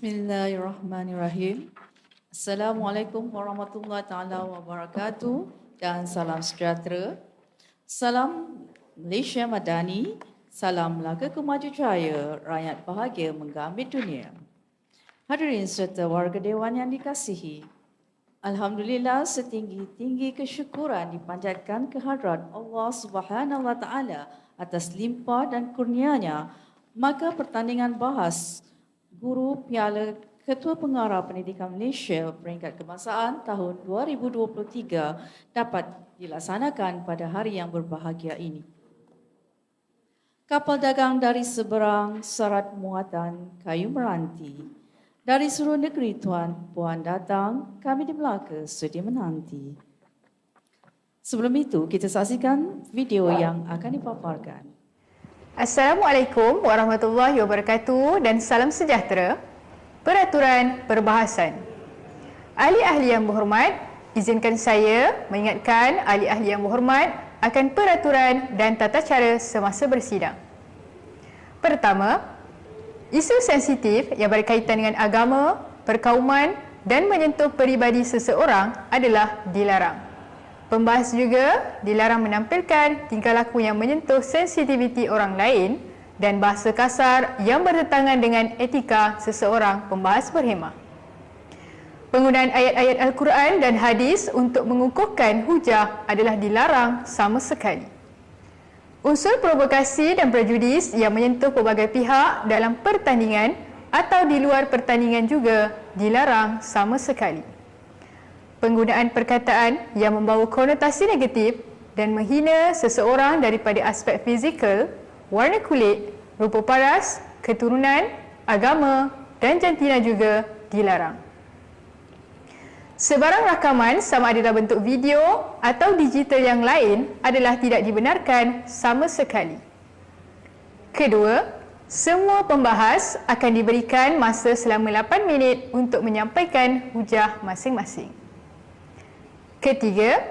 Bismillahirrahmanirrahim. Assalamualaikum warahmatullahi taala wabarakatuh dan salam sejahtera. Salam Malaysia Madani, salam Melaka Kemaju Jaya, rakyat bahagia menggambit dunia. Hadirin serta warga dewan yang dikasihi, Alhamdulillah setinggi-tinggi kesyukuran dipanjatkan kehadrat Allah Subhanahu wa taala atas limpah dan kurnianya. Maka pertandingan bahas Guru Piala Ketua Pengarah Pendidikan Malaysia peringkat kebangsaan tahun 2023 dapat dilaksanakan pada hari yang berbahagia ini. Kapal dagang dari seberang syarat muatan kayu meranti. Dari seluruh negeri tuan-puan datang, kami di Melaka sudi menanti. Sebelum itu, kita saksikan video yang akan dipaparkan. Assalamualaikum warahmatullahi wabarakatuh dan salam sejahtera. Peraturan perbahasan. Ahli-ahli yang berhormat, izinkan saya mengingatkan ahli-ahli yang berhormat akan peraturan dan tata cara semasa bersidang. Pertama, isu sensitif yang berkaitan dengan agama, perkauman dan menyentuh peribadi seseorang adalah dilarang. Pembahas juga dilarang menampilkan tingkah laku yang menyentuh sensitiviti orang lain dan bahasa kasar yang bertentangan dengan etika seseorang pembahas berhemah. Penggunaan ayat-ayat Al-Quran dan hadis untuk mengukuhkan hujah adalah dilarang sama sekali. Unsur provokasi dan prejudis yang menyentuh pelbagai pihak dalam pertandingan atau di luar pertandingan juga dilarang sama sekali. Penggunaan perkataan yang membawa konotasi negatif dan menghina seseorang daripada aspek fizikal, warna kulit, rupa paras, keturunan, agama dan jantina juga dilarang. Sebarang rakaman sama ada dalam bentuk video atau digital yang lain adalah tidak dibenarkan sama sekali. Kedua, semua pembahas akan diberikan masa selama 8 minit untuk menyampaikan hujah masing-masing. Ketiga,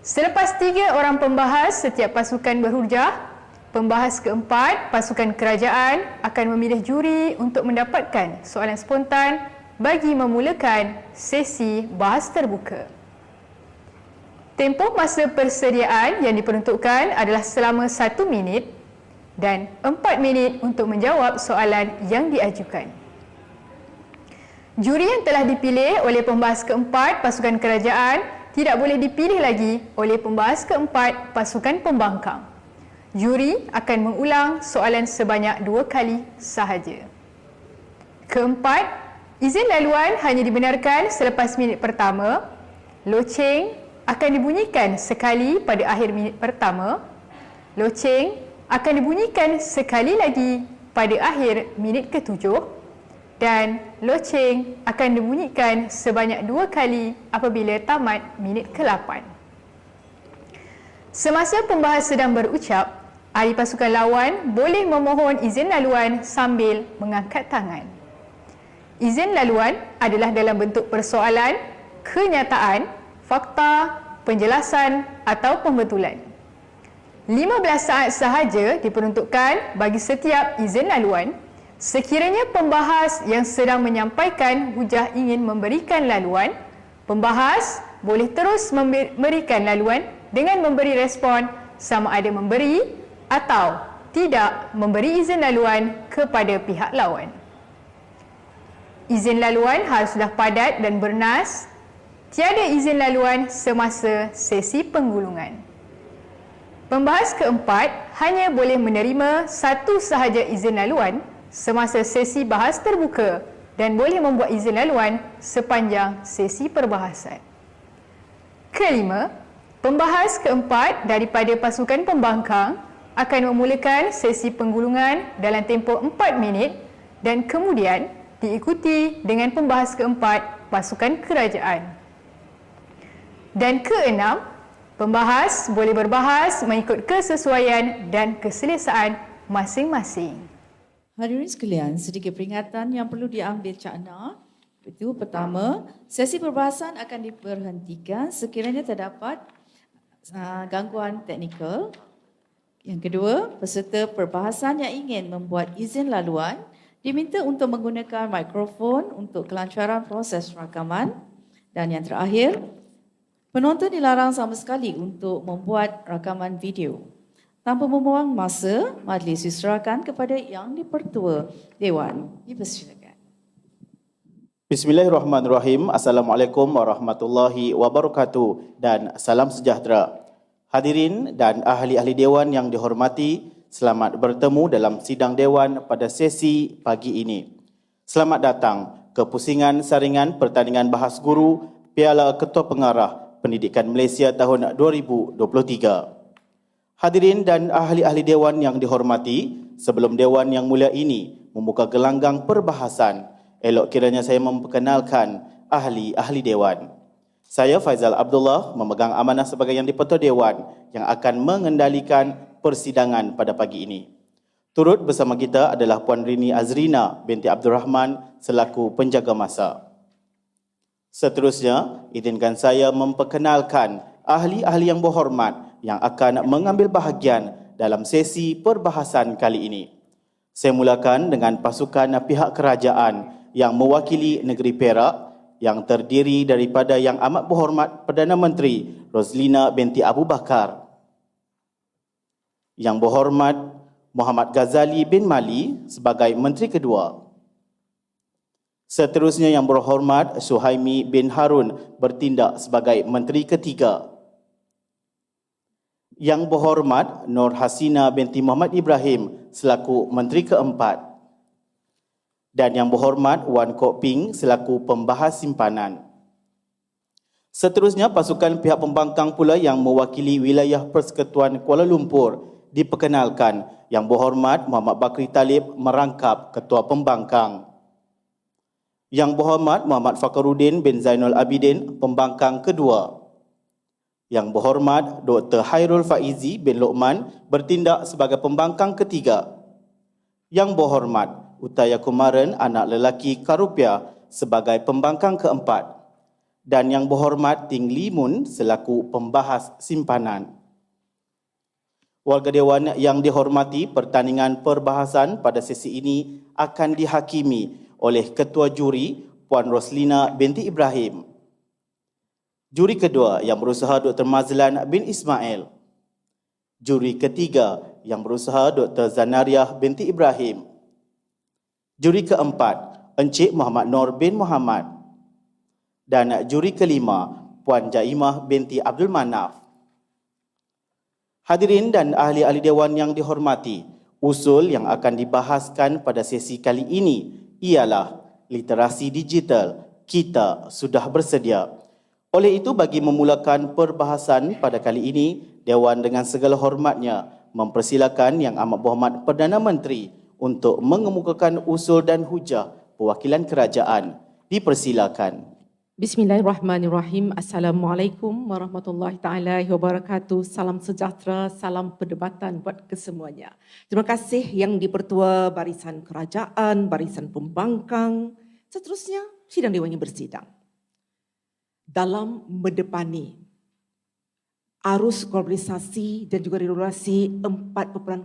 selepas 3 orang pembahas setiap pasukan berhujah, pembahas keempat, pasukan kerajaan akan memilih juri untuk mendapatkan soalan spontan bagi memulakan sesi bahas terbuka. Tempoh masa persediaan yang diperuntukkan adalah selama 1 minit dan 4 minit untuk menjawab soalan yang diajukan. Juri yang telah dipilih oleh pembahas keempat, pasukan kerajaan, tidak boleh dipilih lagi oleh pembahas keempat, pasukan pembangkang. Juri akan mengulang soalan sebanyak 2 kali sahaja. Keempat, izin laluan hanya dibenarkan selepas minit pertama. Loceng akan dibunyikan sekali pada akhir minit pertama. Loceng akan dibunyikan sekali lagi pada akhir minit ke-7. Dan loceng akan dibunyikan sebanyak 2 kali apabila tamat minit ke-8. Semasa pembahas sedang berucap, ahli pasukan lawan boleh memohon izin laluan sambil mengangkat tangan. Izin laluan adalah dalam bentuk persoalan, kenyataan, fakta, penjelasan atau pembetulan. 15 saat sahaja diperuntukkan bagi setiap izin laluan. Sekiranya pembahas yang sedang menyampaikan hujah ingin memberikan laluan, pembahas boleh terus memberikan laluan dengan memberi respon sama ada memberi atau tidak memberi izin laluan kepada pihak lawan. Izin laluan haruslah padat dan bernas. Tiada izin laluan semasa sesi penggulungan. Pembahas keempat hanya boleh menerima 1 sahaja izin laluan semasa sesi bahas terbuka dan boleh membuat izin laluan sepanjang sesi perbahasan. Kelima, pembahas keempat daripada pasukan pembangkang akan memulakan sesi penggulungan dalam tempoh 4 minit dan kemudian diikuti dengan pembahas keempat pasukan kerajaan. Dan keenam, pembahas boleh berbahas mengikut kesesuaian dan keselesaan masing-masing. Hadirin sekalian, sedikit peringatan yang perlu diambil cakna. Itu pertama, sesi perbahasan akan diberhentikan sekiranya terdapat gangguan teknikal. Yang kedua, peserta perbahasan yang ingin membuat izin laluan Diminta untuk menggunakan mikrofon untuk kelancaran proses rakaman. Dan yang terakhir, penonton dilarang sama sekali untuk membuat rakaman video. Tanpa membuang masa, majlis diserahkan kepada Yang di-Pertua Dewan. Dipersilakan. Bismillahirrahmanirrahim. Assalamualaikum warahmatullahi wabarakatuh dan salam sejahtera. Hadirin dan ahli-ahli Dewan yang dihormati, selamat bertemu dalam sidang Dewan pada sesi pagi ini. Selamat datang ke pusingan saringan pertandingan bahas guru Piala Ketua Pengarah Pendidikan Malaysia tahun 2023. Hadirin dan ahli-ahli Dewan yang dihormati, sebelum Dewan yang mulia ini membuka gelanggang perbahasan, elok kiranya saya memperkenalkan ahli-ahli Dewan. Saya Faizal Abdullah memegang amanah sebagai Yang di-Pertua Dewan yang akan mengendalikan persidangan pada pagi ini. Turut bersama kita adalah Puan Rini Azrina binti Abdul Rahman selaku penjaga masa. Seterusnya, izinkan saya memperkenalkan ahli-ahli yang berhormat yang akan mengambil bahagian dalam sesi perbahasan kali ini. Saya mulakan dengan pasukan pihak kerajaan yang mewakili negeri Perak yang terdiri daripada Yang Amat Berhormat Perdana Menteri Roslina binti Abu Bakar, Yang Berhormat Muhammad Ghazali bin Mali sebagai Menteri Kedua. Seterusnya Yang Berhormat Suhaimi bin Harun bertindak sebagai Menteri Ketiga. Yang Berhormat Nur Hasina binti Muhammad Ibrahim selaku Menteri Keempat. Dan Yang Berhormat Wan Kok Ping selaku Pembahas Simpanan. Seterusnya pasukan pihak pembangkang pula yang mewakili wilayah Persekutuan Kuala Lumpur diperkenalkan. Yang Berhormat Muhammad Bakri Talib merangkap Ketua Pembangkang. Yang Berhormat Muhammad Fakaruddin bin Zainul Abidin Pembangkang Kedua. Yang Berhormat Dr. Hairul Faizi bin Luqman bertindak sebagai Pembangkang Ketiga. Yang Berhormat Utaya Kumaran anak lelaki Karupia sebagai Pembangkang Keempat. Dan Yang Berhormat Ting Limun selaku Pembahas Simpanan. Warga Dewan yang dihormati, pertandingan perbahasan pada sesi ini akan dihakimi oleh Ketua Juri Puan Roslina binti Ibrahim. Juri kedua yang berusaha Dr. Mazlan bin Ismail. Juri ketiga yang berusaha Dr. Zanariah binti Ibrahim. Juri keempat, Encik Muhammad Nur bin Muhammad. Dan juri kelima, Puan Jaimah binti Abdul Manaf. Hadirin dan ahli-ahli Dewan yang dihormati, usul yang akan dibahaskan pada sesi kali ini ialah literasi digital. Kita sudah bersedia. Oleh itu, bagi memulakan perbahasan pada kali ini, Dewan dengan segala hormatnya mempersilakan Yang Amat Berhormat Perdana Menteri untuk mengemukakan usul dan hujah perwakilan kerajaan. Dipersilakan. Bismillahirrahmanirrahim. Assalamualaikum warahmatullahi taala wabarakatuh. Salam sejahtera, salam perdebatan buat kesemuanya. Terima kasih Yang di-Pertua Barisan Kerajaan, Barisan Pembangkang. Seterusnya, sidang Dewan yang bersidang. Dalam mendepani arus globalisasi dan juga regulasi 4.0,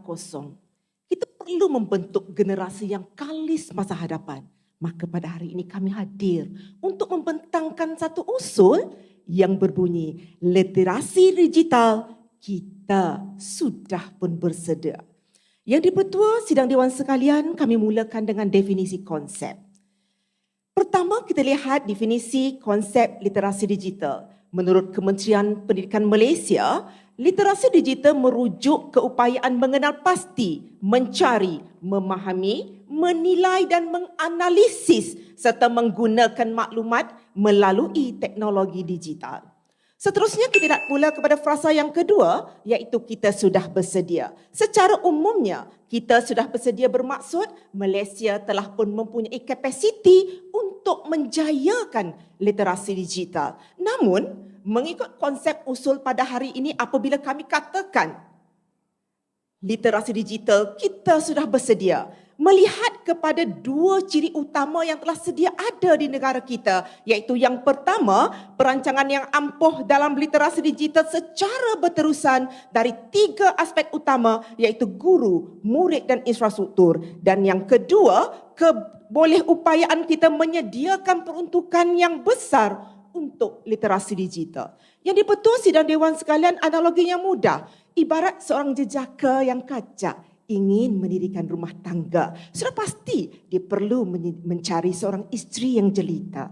kita perlu membentuk generasi yang kalis masa hadapan. Maka pada hari ini kami hadir untuk membentangkan satu usul yang berbunyi literasi digital kita sudah pun bersedia. Yang di-Pertua sidang Dewan sekalian, kami mulakan dengan definisi konsep. Pertama, kita lihat definisi konsep literasi digital. Menurut Kementerian Pendidikan Malaysia, literasi digital merujuk keupayaan mengenal pasti, mencari, memahami, menilai dan menganalisis serta menggunakan maklumat melalui teknologi digital. Seterusnya kita lihat pula kepada frasa yang kedua, iaitu kita sudah bersedia. Secara umumnya, kita sudah bersedia bermaksud Malaysia telah pun mempunyai kapasiti untuk menjayakan literasi digital. Namun, mengikut konsep usul pada hari ini, apabila kami katakan literasi digital kita sudah bersedia, melihat kepada dua ciri utama yang telah sedia ada di negara kita, iaitu yang pertama, perancangan yang ampuh dalam literasi digital secara berterusan dari tiga aspek utama, iaitu guru, murid dan infrastruktur. Dan yang kedua, kebolehupayaan kita menyediakan peruntukan yang besar untuk literasi digital. Yang di-Pertua Sidang Dewan sekalian, analoginya mudah. Ibarat seorang jejaka yang kacak ingin mendirikan rumah tangga. Sudah pasti dia perlu mencari seorang isteri yang jelita.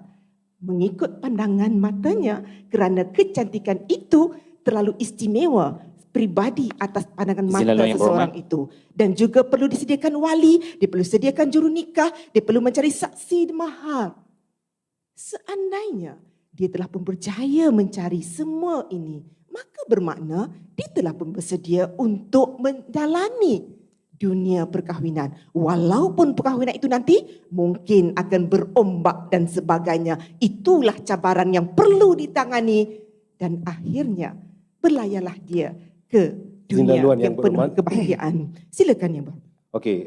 Mengikut pandangan matanya kerana kecantikan itu terlalu istimewa pribadi atas pandangan mata seseorang itu. Dan juga perlu disediakan wali, dia perlu sediakan juru nikah, dia perlu mencari saksi mahar. Seandainya dia telah pun berjaya mencari semua ini, maka bermakna dia telah pun bersedia untuk menjalani dunia perkahwinan. Walaupun perkahwinan itu nanti mungkin akan berombak dan sebagainya. Itulah cabaran yang perlu ditangani dan akhirnya berlayalah dia ke dunia yang penuh kebahagiaan. Silakan Yang Berhormat. Okey,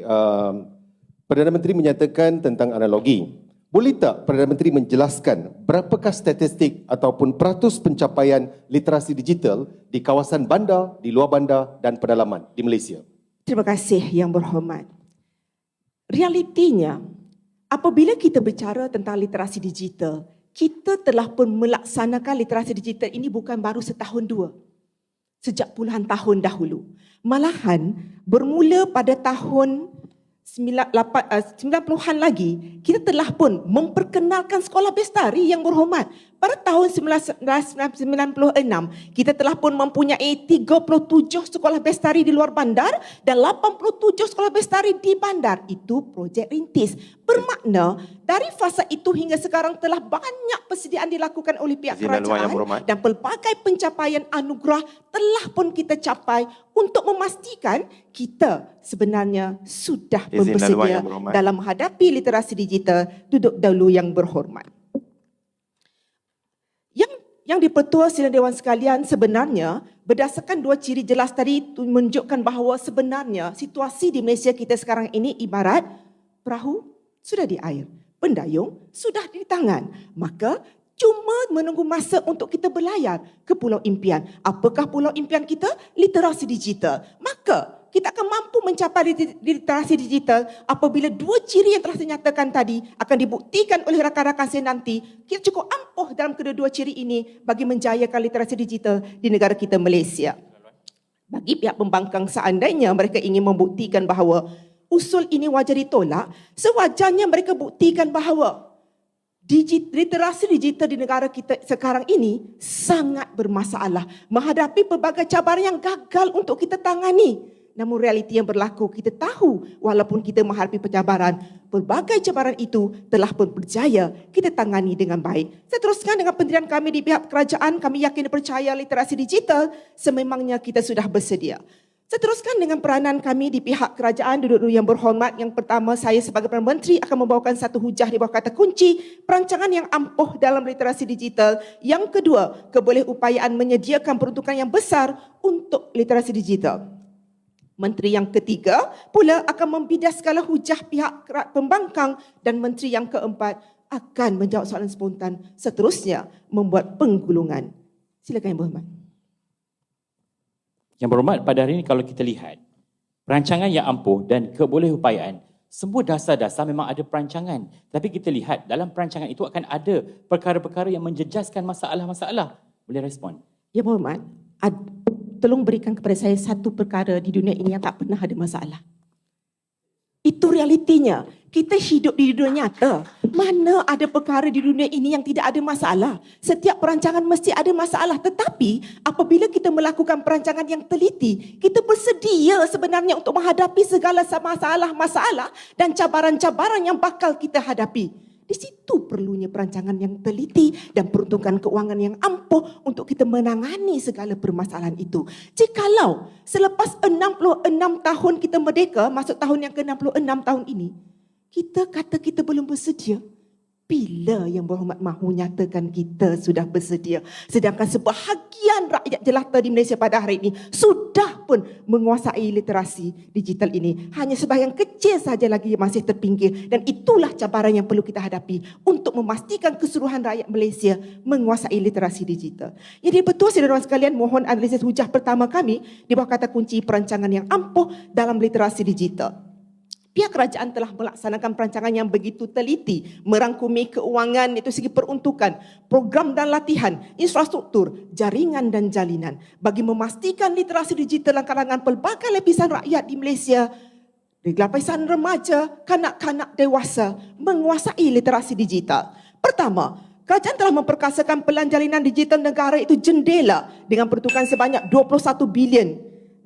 Perdana Menteri menyatakan tentang analogi. Boleh tak Perdana Menteri menjelaskan berapakah statistik ataupun peratus pencapaian literasi digital di kawasan bandar, di luar bandar dan pedalaman di Malaysia? Terima kasih Yang Berhormat. Realitinya, apabila kita bicara tentang literasi digital, kita telah pun melaksanakan literasi digital ini bukan baru setahun dua. Sejak puluhan tahun dahulu. Malahan bermula pada tahun 90-an lagi, kita telah pun memperkenalkan sekolah bestari Yang Berhormat. Pada tahun 1996, kita telah pun mempunyai 37 sekolah bestari di luar bandar dan 87 sekolah bestari di bandar. Itu projek rintis. Bermakna dari fasa itu hingga sekarang telah banyak persediaan dilakukan oleh pihak kerajaan dan pelbagai pencapaian anugerah telah pun kita capai untuk memastikan kita sebenarnya sudah bersedia dalam menghadapi literasi digital. Duduk dahulu Yang Berhormat. Yang di-Pertua Sidang Dewan sekalian, sebenarnya berdasarkan dua ciri jelas tadi menunjukkan bahawa sebenarnya situasi di Malaysia kita sekarang ini ibarat perahu sudah di air, pendayung sudah di tangan. Maka cuma menunggu masa untuk kita berlayar ke pulau impian. Apakah pulau impian kita? Literasi digital. Maka kita akan mampu mencapai literasi digital apabila dua ciri yang telah dinyatakan tadi akan dibuktikan oleh rakan-rakan saya nanti. Kita cukup ampuh dalam kedua-dua ciri ini bagi menjayakan literasi digital di negara kita Malaysia. Bagi pihak pembangkang, seandainya mereka ingin membuktikan bahawa usul ini wajar ditolak, sewajarnya mereka buktikan bahawa literasi digital di negara kita sekarang ini sangat bermasalah, menghadapi pelbagai cabaran yang gagal untuk kita tangani. Namun realiti yang berlaku, kita tahu walaupun kita menghadapi pencabaran, pelbagai cabaran itu telah pun berjaya kita tangani dengan baik. Saya teruskan dengan pendirian kami di pihak kerajaan, kami yakin dan percaya literasi digital sememangnya kita sudah bersedia. Saya teruskan dengan peranan kami di pihak kerajaan. Duduk-duduk Yang Berhormat, yang pertama saya sebagai Perdana Menteri akan membawakan satu hujah di bawah kata kunci perancangan yang ampuh dalam literasi digital. Yang kedua, kebolehupayaan menyediakan peruntukan yang besar untuk literasi digital. Menteri yang ketiga pula akan membidas segala hujah pihak pembangkang dan menteri yang keempat akan menjawab soalan spontan, seterusnya membuat penggulungan. Silakan Yang Berhormat. Yang Berhormat, pada hari ini kalau kita lihat perancangan yang ampuh dan kebolehupayaan, semua dasar-dasar memang ada perancangan. Tapi kita lihat dalam perancangan itu akan ada perkara-perkara yang menjejaskan masalah-masalah. Boleh respon? Yang Berhormat, tolong berikan kepada saya satu perkara di dunia ini yang tak pernah ada masalah. Itu realitinya. Kita hidup di dunia nyata. Mana ada perkara di dunia ini yang tidak ada masalah. Setiap perancangan mesti ada masalah. Tetapi apabila kita melakukan perancangan yang teliti, kita bersedia sebenarnya untuk menghadapi segala masalah-masalah dan cabaran-cabaran yang bakal kita hadapi. Di situ perlunya perancangan yang teliti dan peruntukan keuangan yang ampuh untuk kita menangani segala permasalahan itu. Jikalau selepas 66 tahun kita merdeka, masuk tahun yang ke-66 tahun ini, kita kata kita belum bersedia, bila Yang Berhormat mahu nyatakan kita sudah bersedia? Sedangkan sebahagian rakyat jelata di Malaysia pada hari ini sudah pun menguasai literasi digital ini. Hanya sebahagian kecil saja lagi yang masih terpinggir. Dan itulah cabaran yang perlu kita hadapi untuk memastikan keseluruhan rakyat Malaysia menguasai literasi digital. Jadi betul saudara sekalian, mohon analisis hujah pertama kami di bawah kata kunci perancangan yang ampuh dalam literasi digital. Pihak kerajaan telah melaksanakan perancangan yang begitu teliti, merangkumi keuangan, itu segi peruntukan, program dan latihan, infrastruktur, jaringan dan jalinan bagi memastikan literasi digital dalam kalangan pelbagai lapisan rakyat di Malaysia, dari lapisan remaja, kanak-kanak dewasa menguasai literasi digital. Pertama, kerajaan telah memperkasakan pelan jalinan digital negara itu jendela dengan peruntukan sebanyak 21 bilion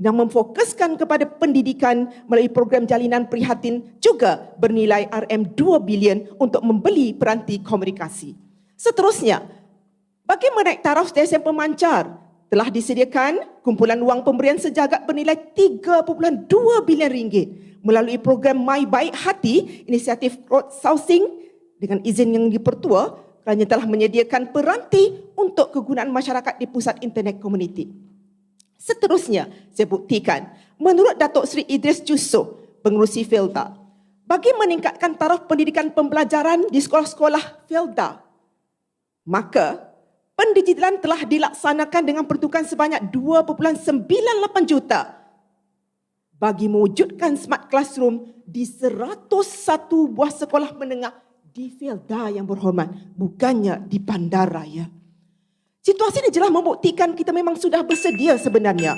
yang memfokuskan kepada pendidikan melalui program jalinan prihatin juga bernilai RM2 bilion untuk membeli peranti komunikasi. Seterusnya, bagi menaik taraf stesen pemancar, telah disediakan kumpulan wang pemberian sejagat bernilai 3.2 bilion ringgit melalui program My Baik Hati, inisiatif crowdsourcing dengan izin yang dipertua, kerana telah menyediakan peranti untuk kegunaan masyarakat di pusat internet komuniti. Seterusnya, saya buktikan, menurut Datuk Seri Idris Jusof, pengerusi Felda, bagi meningkatkan taraf pendidikan pembelajaran di sekolah-sekolah Felda, maka pendigitalan telah dilaksanakan dengan peruntukan sebanyak 2.98 juta bagi mewujudkan smart classroom di 101 buah sekolah menengah di Felda yang berhormat, bukannya di Bandaraya. Situasi ini jelas membuktikan kita memang sudah bersedia sebenarnya.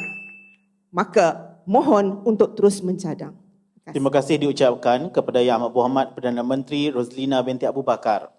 Maka mohon untuk terus mencadang. Terima kasih diucapkan kepada Yang Amat Berhormat Perdana Menteri Roslina binti Abu Bakar.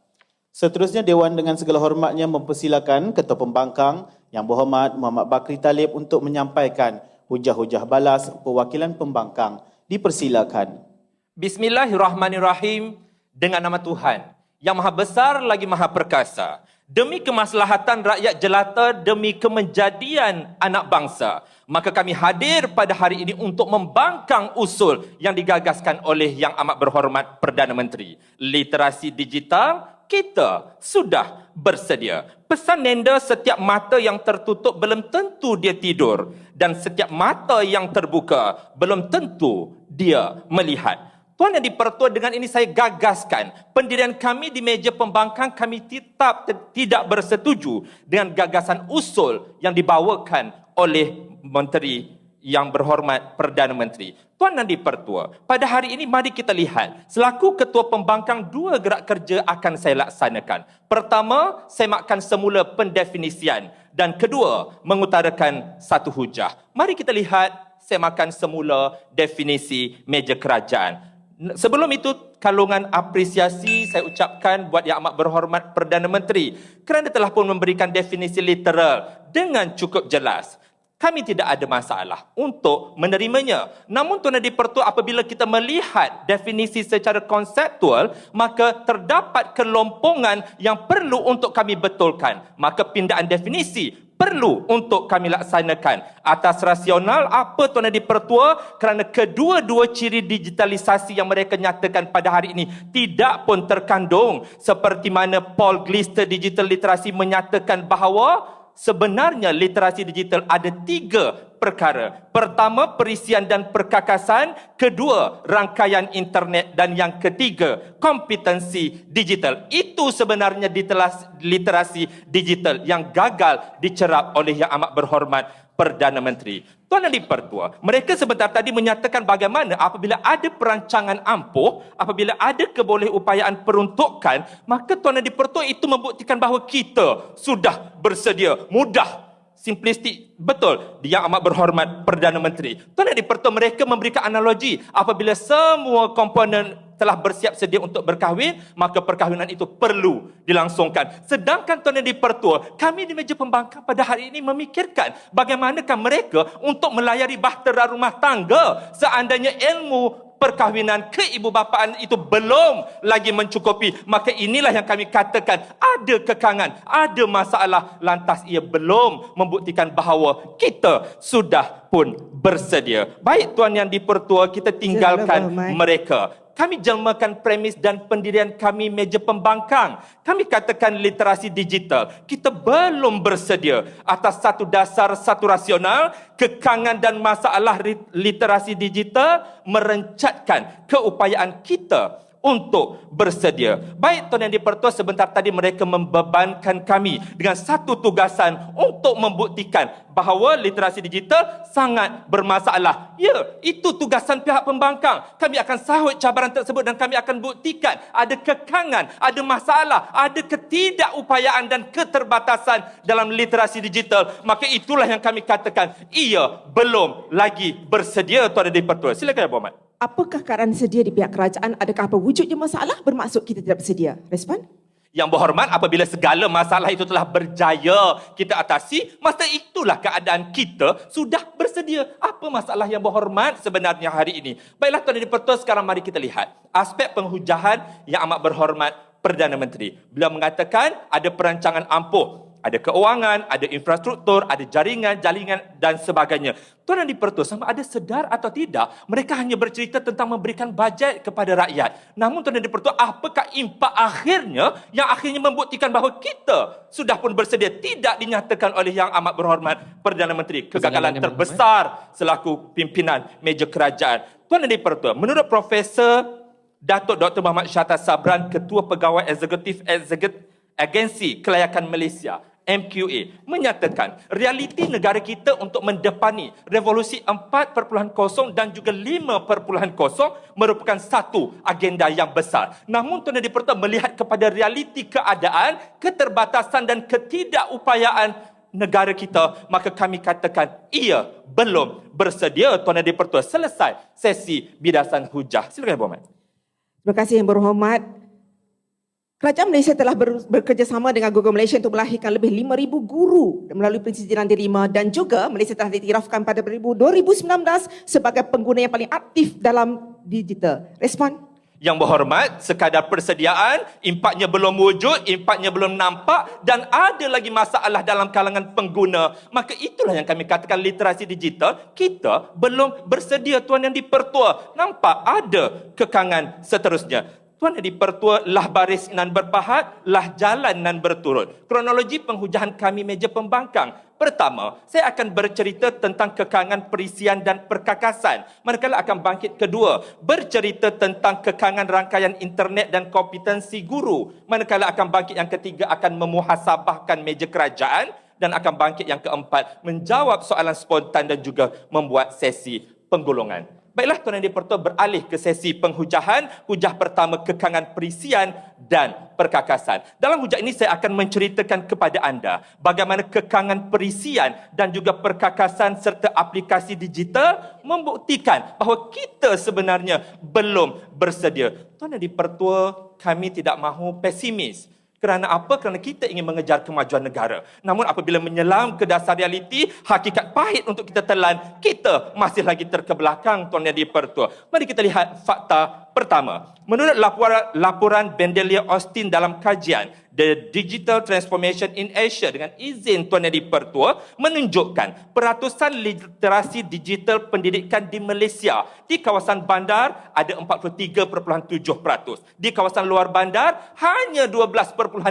Seterusnya, Dewan dengan segala hormatnya mempersilakan Ketua Pembangkang Yang Berhormat Muhammad Bakri Talib untuk menyampaikan hujah-hujah balas perwakilan pembangkang. Dipersilakan. Bismillahirrahmanirrahim. Dengan nama Tuhan yang Maha Besar lagi Maha Perkasa, demi kemaslahatan rakyat jelata, demi kemenjadian anak bangsa, maka kami hadir pada hari ini untuk membangkang usul yang digagaskan oleh Yang Amat Berhormat Perdana Menteri. Literasi digital, kita sudah bersedia. Pesan Nenda, setiap mata yang tertutup belum tentu dia tidur, dan setiap mata yang terbuka belum tentu dia melihat. Tuan Yang di-Pertua, dengan ini saya gagaskan pendirian kami di meja pembangkang. Kami tetap tidak bersetuju dengan gagasan usul yang dibawakan oleh Menteri Yang Berhormat Perdana Menteri. Tuan Yang di-Pertua, pada hari ini mari kita lihat, selaku Ketua Pembangkang, 2 gerak kerja akan saya laksanakan. Pertama, saya makan semula pendefinisian, dan kedua, mengutarakan satu hujah. Mari kita lihat, saya makan semula definisi meja kerajaan. Sebelum itu, kalungan apresiasi saya ucapkan buat Yang Amat Berhormat Perdana Menteri kerana telah pun memberikan definisi literal dengan cukup jelas. Kami tidak ada masalah untuk menerimanya. Namun Tuan Yang di-Pertua, apabila kita melihat definisi secara konseptual, maka terdapat kelompongan yang perlu untuk kami betulkan. Maka pindaan definisi perlu untuk kami laksanakan. Atas rasional apa Tuan Yang di-Pertua, kerana kedua-dua ciri digitalisasi yang mereka nyatakan pada hari ini tidak pun terkandung, seperti mana Paul Glister Digital Literasi menyatakan bahawa sebenarnya literasi digital ada 3 perkara. Pertama, perisian dan perkakasan. Kedua, rangkaian internet. Dan yang ketiga, kompetensi digital. Itu sebenarnya literasi digital yang gagal dicerap oleh Yang Amat Berhormat Perdana Menteri. Tuan Yang di-Pertua, mereka sebentar tadi menyatakan bagaimana apabila ada perancangan ampuh, apabila ada kebolehupayaan peruntukan, maka Tuan Yang di-Pertua itu membuktikan bahawa kita sudah bersedia. Mudah, simplistik, betul. Yang Amat Berhormat Perdana Menteri. Tuan Yang di-Pertua, mereka memberikan analogi apabila semua komponen telah bersiap sedia untuk berkahwin, maka perkahwinan itu perlu dilangsungkan. Sedangkan Tuan Yang di-Pertua, kami di meja pembangkang pada hari ini memikirkan bagaimanakah mereka untuk melayari bahtera rumah tangga seandainya ilmu perkahwinan keibubapaan itu belum lagi mencukupi. Maka inilah yang kami katakan ada kekangan, ada masalah, lantas ia belum membuktikan bahawa kita sudah pun bersedia. Baik Tuan Yang di-Pertua, kita tinggalkan mereka. Kami jelmakan premis dan pendirian kami meja pembangkang. Kami katakan literasi digital, kita belum bersedia. Atas satu dasar, satu rasional, kekangan dan masalah literasi digital merencatkan keupayaan kita untuk bersedia. Baik Tuan Yang di-Pertua, sebentar tadi mereka membebankan kami dengan satu tugasan untuk membuktikan bahawa literasi digital sangat bermasalah. Ya, itu tugasan pihak pembangkang. Kami akan sahut cabaran tersebut dan kami akan buktikan ada kekangan, ada masalah, ada ketidakupayaan dan keterbatasan dalam literasi digital. Maka itulah yang kami katakan, ia belum lagi bersedia Tuan Yang di-Pertua. Silakan Abu Ahmad. Apakah keadaan sedia di pihak kerajaan? Adakah apa wujudnya masalah bermaksud kita tidak bersedia? Respon? Yang berhormat, apabila segala masalah itu telah berjaya kita atasi, masa itulah keadaan kita sudah bersedia. Apa masalah yang berhormat sebenarnya hari ini? Baiklah Tuan Yang di-Pertua, sekarang mari kita lihat aspek penghujahan yang amat berhormat Perdana Menteri. Beliau mengatakan ada perancangan ampuh, ada keuangan, ada infrastruktur, ada jaringan, dan sebagainya. Tuan Yang di-Pertua, sama ada sedar atau tidak, mereka hanya bercerita tentang memberikan bajet kepada rakyat. Namun Tuan Yang di-Pertua, apakah impak akhirnya yang akhirnya membuktikan bahawa kita sudah pun bersedia? Tidak dinyatakan oleh Yang Amat Berhormat Perdana Menteri. Kegagalan terbesar selaku pimpinan meja kerajaan. Tuan Yang di-Pertua, menurut Profesor Datuk Dr. Muhammad Syahta Sabran, Ketua Pegawai Eksekutif Agensi Kelayakan Malaysia, MQA, menyatakan realiti negara kita untuk mendepani revolusi 4.0 dan juga 5.0 merupakan satu agenda yang besar. Namun Tuan Yang di-Pertua, melihat kepada realiti keadaan, keterbatasan dan ketidakupayaan negara kita, maka kami katakan ia belum bersedia Tuan Yang di-Pertua. Selesai sesi bidasan hujah. Silakan Abu Ahmad. Terima kasih Yang Berhormat. Kerajaan Malaysia telah bekerjasama dengan Google Malaysia untuk melahirkan lebih 5,000 guru melalui prinsip jiran diterima, dan juga Malaysia telah diiktirafkan pada 2019 sebagai pengguna yang paling aktif dalam digital. Respon? Yang berhormat, sekadar persediaan, impaknya belum wujud, impaknya belum nampak dan ada lagi masalah dalam kalangan pengguna. Maka itulah yang kami katakan literasi digital, kita belum bersedia Tuan Yang di-Pertua. Nampak ada kekangan seterusnya. Tuan Yang di-Pertua, lah baris nan berpahat, lah jalan nan berturut. Kronologi penghujahan kami meja pembangkang. Pertama, saya akan bercerita tentang kekangan perisian dan perkakasan. Manakala akan bangkit kedua, bercerita tentang kekangan rangkaian internet dan kompetensi guru. Manakala akan bangkit yang ketiga, akan memuhasabahkan meja kerajaan. Dan akan bangkit yang keempat, menjawab soalan spontan dan juga membuat sesi penggolongan. Baiklah Tuan Yang di-Pertua, beralih ke sesi penghujahan. Hujah pertama, kekangan perisian dan perkakasan. Dalam hujah ini saya akan menceritakan kepada anda bagaimana kekangan perisian dan juga perkakasan serta aplikasi digital membuktikan bahawa kita sebenarnya belum bersedia. Tuan Yang di-Pertua, kami tidak mahu pesimis. Kerana apa? Kerana kita ingin mengejar kemajuan negara. Namun apabila menyelam ke dasar realiti, hakikat pahit untuk kita telan, kita masih lagi terkebelakang Tuan Yang di-Pertua. Mari kita lihat fakta pertama. Menurut laporan Bendelia Austin dalam kajian The Digital Transformation in Asia dengan izin Tuan Yang di-Pertua, menunjukkan peratusan literasi digital pendidikan di Malaysia. Di kawasan bandar ada 43.7%. Di kawasan luar bandar hanya 12.40%.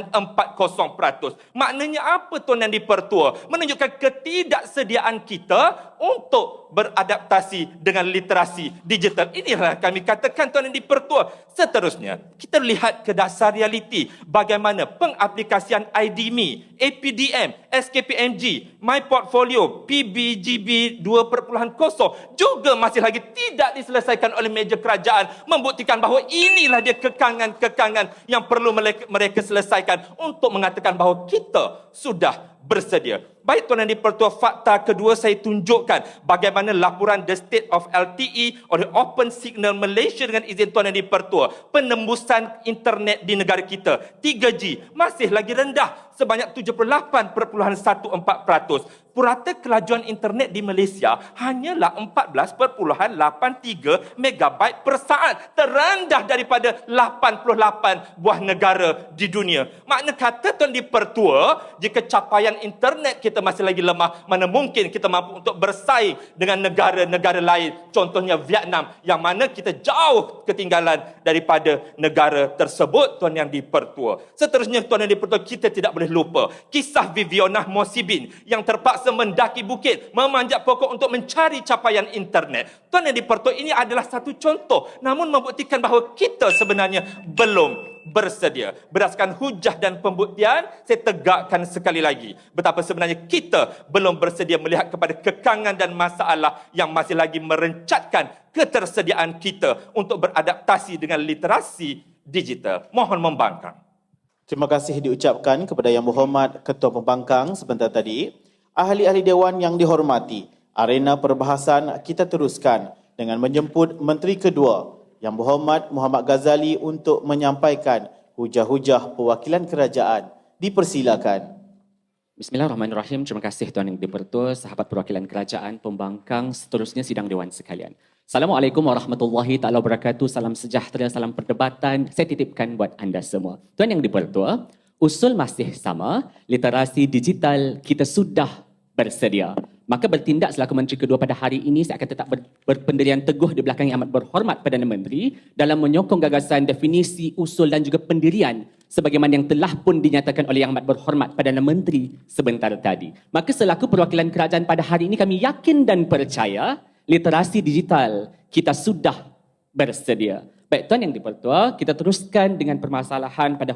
Maknanya apa Tuan Yang di-Pertua? Menunjukkan ketidaksediaan kita untuk beradaptasi dengan literasi digital. Inilah kami katakan Tuan Yang di-Pertua. Seterusnya, kita lihat ke dasar realiti bagaimana pengaplikasian IDME, APDM, SKPMG, My Portfolio, PBGB 2.0 juga masih lagi tidak diselesaikan oleh meja kerajaan, membuktikan bahawa inilah dia kekangan-kekangan yang perlu mereka selesaikan untuk mengatakan bahawa kita sudah bersedia. Baik Tuan Yang di-Pertua, fakta kedua saya tunjukkan bagaimana laporan The State of LTE oleh Open Signal Malaysia dengan izin Tuan Yang di-Pertua. Penembusan internet di negara kita 3G masih lagi rendah sebanyak 78.14%. Purata kelajuan internet di Malaysia hanyalah 14.83 megabyte per saat, terendah daripada 88 buah negara di dunia. Makna kata Tuan di-Pertua, jika capaian capaian internet kita masih lagi lemah, mana mungkin kita mampu untuk bersaing dengan negara-negara lain, contohnya Vietnam, yang mana kita jauh ketinggalan daripada negara tersebut, Tuan Yang di-Pertua. Seterusnya, Tuan Yang di-Pertua, kita tidak boleh lupa kisah Viviana Mosibin yang terpaksa mendaki bukit, memanjat pokok untuk mencari capaian internet. Tuan Yang di-Pertua, ini adalah satu contoh, namun membuktikan bahawa kita sebenarnya belum bersedia. Berdasarkan hujah dan pembuktian, saya tegakkan sekali lagi betapa sebenarnya kita belum bersedia melihat kepada kekangan dan masalah yang masih lagi merencatkan ketersediaan kita untuk beradaptasi dengan literasi digital. Mohon membangkang. Terima kasih diucapkan kepada Yang Berhormat Ketua Pembangkang sebentar tadi. Ahli-ahli Dewan yang dihormati, arena perbahasan kita teruskan dengan menjemput Menteri Kedua Yang Berhormat Muhammad Ghazali untuk menyampaikan hujah-hujah perwakilan kerajaan. Dipersilakan. Bismillahirrahmanirrahim. Terima kasih Tuan Yang di-Pertua, sahabat perwakilan kerajaan, pembangkang, seterusnya sidang Dewan sekalian. Assalamualaikum warahmatullahi taala wabarakatuh. Salam sejahtera, salam perdebatan. Saya titipkan buat anda semua. Tuan Yang di-Pertua, usul masih sama, literasi digital kita sudah bersedia. Maka bertindak selaku Menteri Kedua pada hari ini, saya akan tetap berpendirian teguh di belakang Yang Amat Berhormat Perdana Menteri dalam menyokong gagasan, definisi, usul dan juga pendirian sebagaimana yang telah pun dinyatakan oleh Yang Amat Berhormat Perdana Menteri sebentar tadi. Maka selaku perwakilan kerajaan pada hari ini, kami yakin dan percaya literasi digital kita sudah bersedia. Baik Tuan Yang di-Pertua, kita teruskan dengan permasalahan pada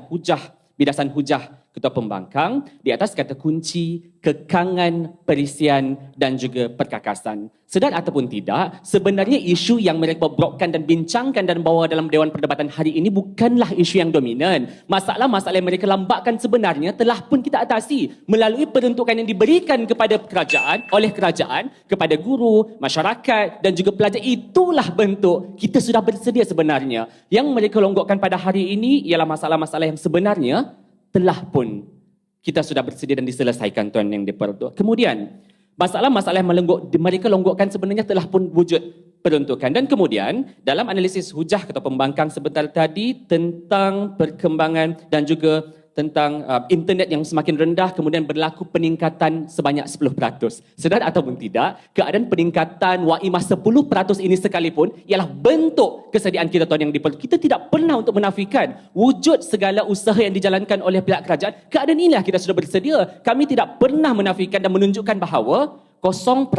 bidasan hujah Ketua Pembangkang di atas kata kunci kekangan, perisian dan juga perkakasan. Sedar ataupun tidak, sebenarnya isu yang mereka bobrokkan dan bincangkan dan bawa dalam Dewan Perdebatan hari ini bukanlah isu yang dominan. Masalah-masalah yang mereka lambakkan sebenarnya telah pun kita atasi melalui peruntukan yang diberikan kepada kerajaan, oleh kerajaan, kepada guru, masyarakat dan juga pelajar. Itulah bentuk kita sudah bersedia sebenarnya. Yang mereka longgokkan pada hari ini ialah masalah-masalah yang sebenarnya telah pun kita sudah bersedia dan diselesaikan Tuan Yang di-Pertua. Kemudian, masalah-masalah yang mereka longgokkan sebenarnya telah pun wujud peruntukan. Dan kemudian, dalam analisis hujah Ketua Pembangkang sebentar tadi tentang perkembangan dan juga tentang internet yang semakin rendah, kemudian berlaku peningkatan sebanyak 10%. Sedar ataupun tidak, keadaan peningkatan waimah 10% ini sekalipun ialah bentuk kesediaan kita Tuan Yang di-Pertua. Kita tidak pernah untuk menafikan wujud segala usaha yang dijalankan oleh pihak kerajaan. Keadaan inilah kita sudah bersedia. Kami tidak pernah menafikan dan menunjukkan bahawa 0%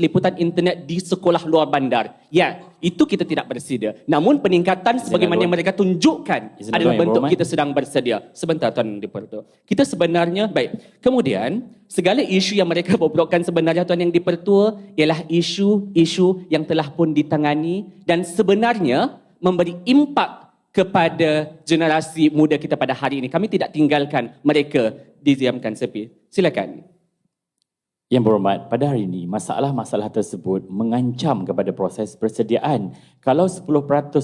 liputan internet di sekolah luar bandar. Ya, itu kita tidak bersedia. Namun peningkatan sebagaimana yang mereka tunjukkan adalah bentuk kita sedang bersedia. Sebentar Tuan di-Pertua. Kita sebenarnya, baik. Kemudian, segala isu yang mereka bobrokkan sebenarnya Tuan Yang di-Pertua ialah isu-isu yang telah pun ditangani dan sebenarnya memberi impak kepada generasi muda kita pada hari ini. Kami tidak tinggalkan mereka didiamkan sepi. Silakan. Yang Berhormat, pada hari ini masalah-masalah tersebut mengancam kepada proses persediaan. Kalau 10%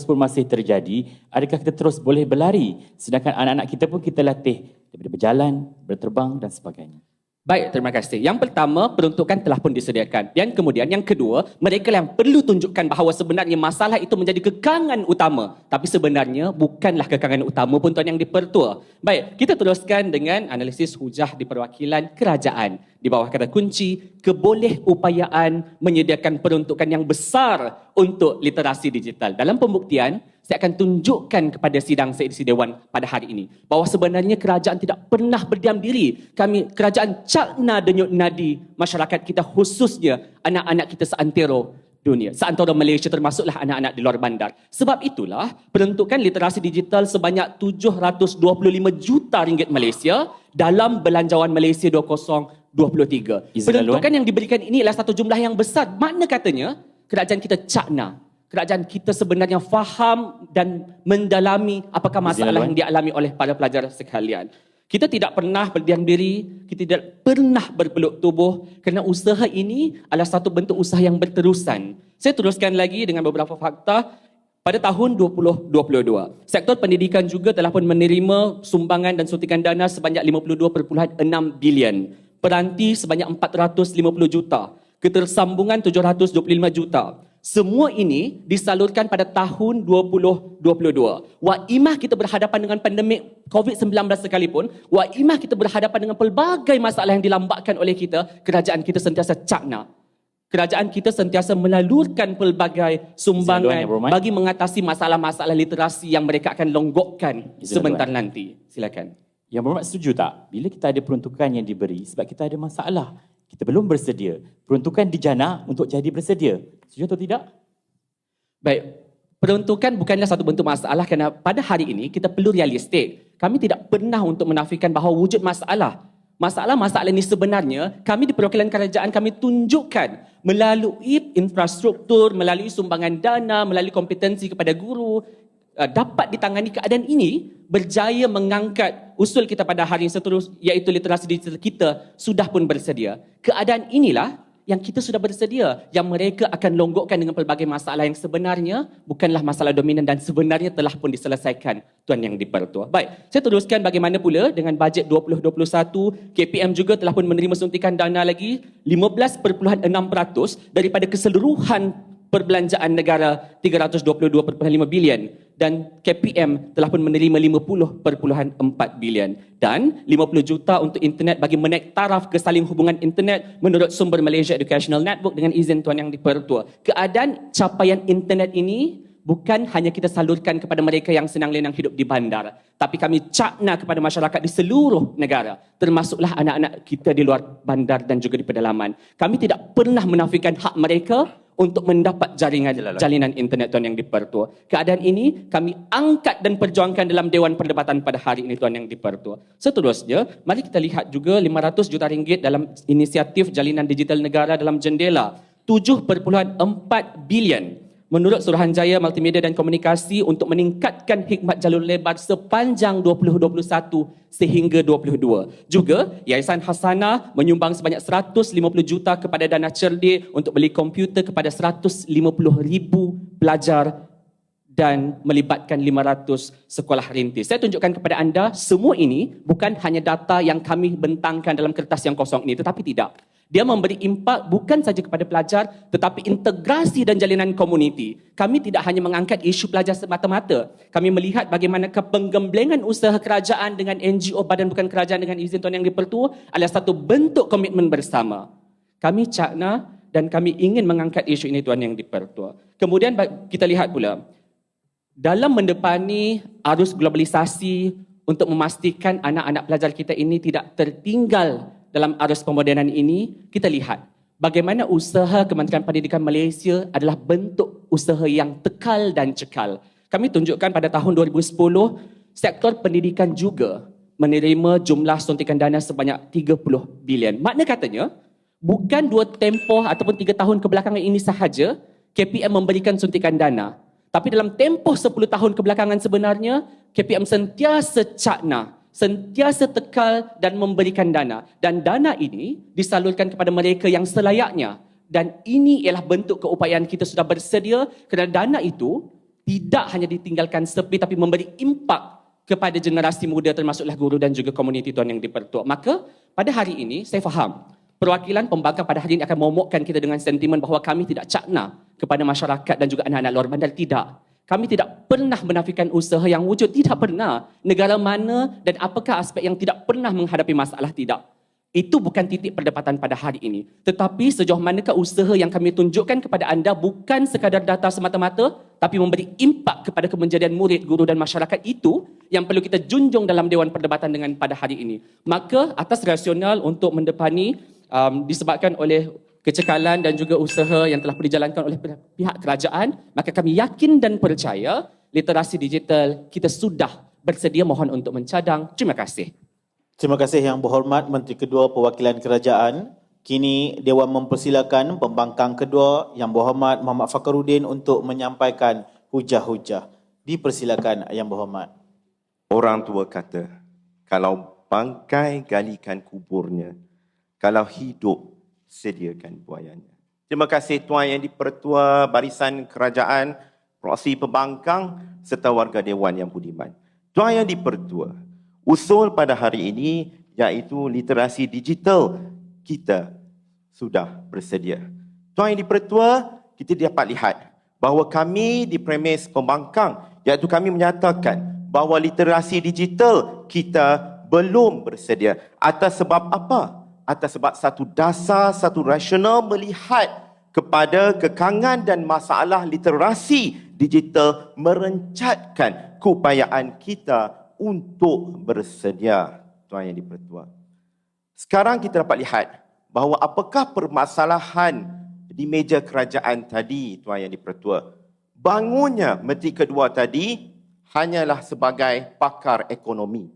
pun masih terjadi, adakah kita terus boleh berlari? Sedangkan anak-anak kita pun kita latih daripada berjalan, berterbang dan sebagainya. Baik, terima kasih. Yang pertama, peruntukan telah pun disediakan. Dan kemudian yang kedua, mereka yang perlu tunjukkan bahawa sebenarnya masalah itu menjadi kekangan utama. Tapi sebenarnya bukanlah kekangan utama pun Tuan Yang di-Pertua. Baik, kita teruskan dengan analisis hujah di perwakilan kerajaan. Di bawah kata kunci, kebolehupayaan menyediakan peruntukan yang besar untuk literasi digital. Dalam pembuktian, saya akan tunjukkan kepada sidang seedisi Dewan pada hari ini bahawa sebenarnya kerajaan tidak pernah berdiam diri. Kerajaan cakna denyut nadi masyarakat kita, khususnya anak-anak kita seantero dunia, seantero Malaysia, termasuklah anak-anak di luar bandar. Sebab itulah peruntukan literasi digital sebanyak 725 juta ringgit Malaysia dalam Belanjawan Malaysia 2023. Peruntukan yang diberikan ini adalah satu jumlah yang besar. Makna katanya kerajaan kita cakna. Kerajaan kita sebenarnya faham dan mendalami apakah masalah yang dialami oleh para pelajar sekalian. Kita tidak pernah berdiam diri, kita tidak pernah berpeluk tubuh kerana usaha ini adalah satu bentuk usaha yang berterusan. Saya teruskan lagi dengan beberapa fakta. Pada tahun 2022, sektor pendidikan juga telah pun menerima sumbangan dan suntikan dana sebanyak 52.6 bilion. Peranti sebanyak 450 juta. Ketersambungan 725 juta. Semua ini disalurkan pada tahun 2022. Waimah kita berhadapan dengan pandemik COVID-19 sekalipun, waimah kita berhadapan dengan pelbagai masalah yang dilambatkan oleh kita, kerajaan kita sentiasa cakna. Kerajaan kita sentiasa melalurkan pelbagai sumbangan bagi mengatasi masalah-masalah literasi yang mereka akan longgokkan sebentar nanti. Silakan. Yang Berhormat setuju tak? Bila kita ada peruntukan yang diberi sebab kita ada masalah, kita belum bersedia. Peruntukan dijana untuk jadi bersedia. Setuju atau tidak? Baik, peruntukan bukanlah satu bentuk masalah kerana pada hari ini kita perlu realistik. Kami tidak pernah untuk menafikan bahawa wujud masalah. Masalah-masalah ini sebenarnya kami di perwakilan kerajaan kami tunjukkan melalui infrastruktur, melalui sumbangan dana, melalui kompetensi kepada guru, dapat ditangani keadaan ini, berjaya mengangkat usul kita pada hari yang seterusnya, iaitu literasi digital kita sudah pun bersedia. Keadaan inilah yang kita sudah bersedia, yang mereka akan longgokkan dengan pelbagai masalah yang sebenarnya bukanlah masalah dominan dan sebenarnya telah pun diselesaikan, Tuan Yang di-Pertua. Baik, saya teruskan bagaimana pula dengan bajet 2021, KPM juga telah pun menerima suntikan dana lagi 15.6% daripada keseluruhan perbelanjaan negara 322.5 bilion dan KPM telah pun menerima 50.4 bilion dan 50 juta untuk internet bagi menaik taraf kesaling hubungan internet menurut sumber Malaysia Educational Network dengan izin Tuan Yang di-Pertua. Keadaan capaian internet ini bukan hanya kita salurkan kepada mereka yang senang lenang hidup di bandar, tapi kami cakna kepada masyarakat di seluruh negara, termasuklah anak-anak kita di luar bandar dan juga di pedalaman. Kami tidak pernah menafikan hak mereka untuk mendapat jalinan internet, Tuan Yang di-Pertua. Keadaan ini kami angkat dan perjuangkan dalam Dewan Perdebatan pada hari ini, Tuan Yang di-Pertua. Seterusnya, mari kita lihat juga 500 juta ringgit dalam inisiatif jalinan digital negara dalam jendela. 7.4 bilion menurut Suruhanjaya Multimedia dan Komunikasi untuk meningkatkan khidmat jalur lebar sepanjang 2021 sehingga 2022. Juga, Yayasan Hasanah menyumbang sebanyak 150 juta kepada Dana Cerdik untuk beli komputer kepada 150,000 pelajar dan melibatkan 500 sekolah rintis. Saya tunjukkan kepada anda, semua ini bukan hanya data yang kami bentangkan dalam kertas yang kosong ini, tetapi tidak. Dia memberi impak bukan saja kepada pelajar tetapi integrasi dan jalinan komuniti. Kami tidak hanya mengangkat isu pelajar semata-mata. Kami melihat bagaimana penggemblengan usaha kerajaan dengan NGO Badan Bukan Kerajaan dengan izin Tuan Yang di-Pertua adalah satu bentuk komitmen bersama. Kami cakna dan kami ingin mengangkat isu ini, Tuan Yang di-Pertua. Kemudian kita lihat pula, dalam mendepani arus globalisasi untuk memastikan anak-anak pelajar kita ini tidak tertinggal dalam arus pemodenan ini, kita lihat bagaimana usaha Kementerian Pendidikan Malaysia adalah bentuk usaha yang tekal dan cekal. Kami tunjukkan pada tahun 2010, sektor pendidikan juga menerima jumlah suntikan dana sebanyak 30 bilion. Makna katanya, bukan 2 tempoh ataupun 3 tahun kebelakangan ini sahaja KPM memberikan suntikan dana. Tapi dalam tempoh 10 tahun kebelakangan sebenarnya, KPM sentiasa cakna, sentiasa tekal dan memberikan dana. Dan dana ini disalurkan kepada mereka yang selayaknya. Dan ini ialah bentuk keupayaan kita sudah bersedia kerana dana itu tidak hanya ditinggalkan sepi tapi memberi impak kepada generasi muda termasuklah guru dan juga komuniti, Tuan Yang di-Pertua. Maka pada hari ini saya faham perwakilan pembangkang pada hari ini akan momokkan kita dengan sentimen bahawa kami tidak cakna kepada masyarakat dan juga anak-anak luar bandar. Tidak. Kami tidak pernah menafikan usaha yang wujud. Tidak pernah. Negara mana dan apakah aspek yang tidak pernah menghadapi masalah? Tidak. Itu bukan titik perdebatan pada hari ini. Tetapi sejauh manakah usaha yang kami tunjukkan kepada anda bukan sekadar data semata-mata, tapi memberi impak kepada kemenjadian murid, guru dan masyarakat, itu yang perlu kita junjung dalam Dewan Perdebatan dengan pada hari ini. Maka atas rasional untuk mendepani disebabkan oleh kecekalan dan juga usaha yang telah dijalankan oleh pihak kerajaan, maka kami yakin dan percaya literasi digital kita sudah bersedia. Mohon untuk mencadang. Terima kasih. Terima kasih Yang Berhormat Menteri Kedua Perwakilan Kerajaan. Kini Dewan mempersilakan pembangkang kedua Yang Berhormat Muhammad Fakhruddin untuk menyampaikan hujah-hujah. Dipersilakan Yang Berhormat. Orang tua kata, kalau bangkai galikan kuburnya, kalau hidup sediakan buayanya. Terima kasih Tuan Yang di-Pertua, Barisan Kerajaan, Proksi Pembangkang serta warga Dewan yang budiman. Tuan Yang di-Pertua, usul pada hari ini iaitu literasi digital kita sudah bersedia. Tuan Yang di-Pertua, kita dapat lihat bahawa kami di premis pembangkang, iaitu kami menyatakan bahawa literasi digital kita belum bersedia. Atas sebab apa? Atas sebab satu dasar, satu rasional melihat kepada kekangan dan masalah literasi digital merencatkan keupayaan kita untuk bersedia. Tuan Yang di-Pertua, sekarang kita dapat lihat bahawa apakah permasalahan di meja kerajaan tadi, Tuan Yang di-Pertua. Bangunnya Menteri Kedua tadi hanyalah sebagai pakar ekonomi.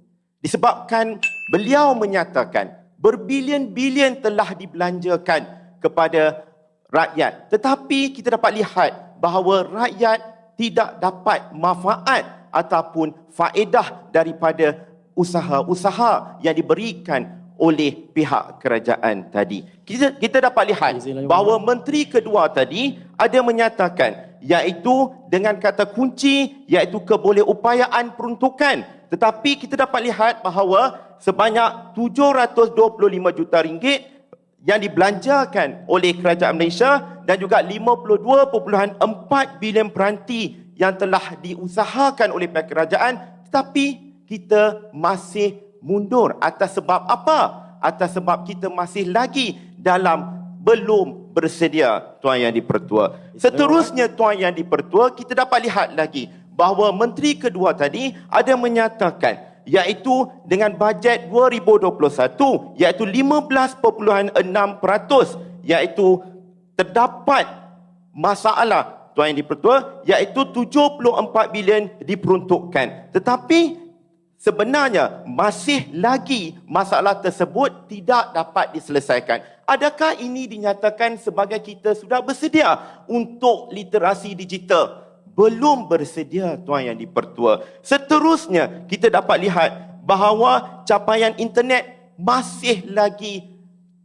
Disebabkan beliau menyatakan berbilion-bilion telah dibelanjakan kepada rakyat. Tetapi kita dapat lihat bahawa rakyat tidak dapat manfaat ataupun faedah daripada usaha-usaha yang diberikan oleh pihak kerajaan tadi. Kita dapat lihat bahawa Menteri Kedua tadi ada menyatakan iaitu dengan kata kunci iaitu kebolehupayaan peruntukan. Tetapi kita dapat lihat bahawa sebanyak 725 juta ringgit yang dibelanjakan oleh kerajaan Malaysia dan juga 52.4 bilion peranti yang telah diusahakan oleh pihak kerajaan, tetapi kita masih mundur. Atas sebab apa? Atas sebab kita masih lagi dalam belum bersedia, Tuan Yang di-Pertua. Seterusnya, Tuan Yang di-Pertua, kita dapat lihat lagi bahawa Menteri Kedua tadi ada menyatakan iaitu dengan bajet 2021 iaitu 15.6% iaitu terdapat masalah, Tuan Yang di-Pertua, iaitu 74 bilion diperuntukkan. Tetapi sebenarnya masih lagi masalah tersebut tidak dapat diselesaikan. Adakah ini dinyatakan sebagai kita sudah bersedia untuk literasi digital? Belum bersedia, Tuan Yang di-Pertua. Seterusnya, kita dapat lihat bahawa capaian internet masih lagi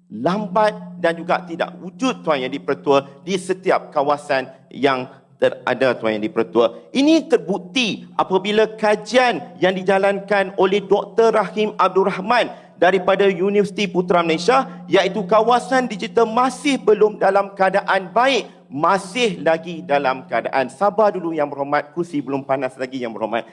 lambat dan juga tidak wujud, Tuan Yang di-Pertua, di setiap kawasan yang terada, Tuan Yang di-Pertua. Ini terbukti apabila kajian yang dijalankan oleh Dr. Rahim Abdul Rahman daripada Universiti Putra Malaysia iaitu kawasan digital masih belum dalam keadaan baik, masih lagi dalam keadaan. Sabar dulu Yang Berhormat, kursi belum panas lagi Yang Berhormat.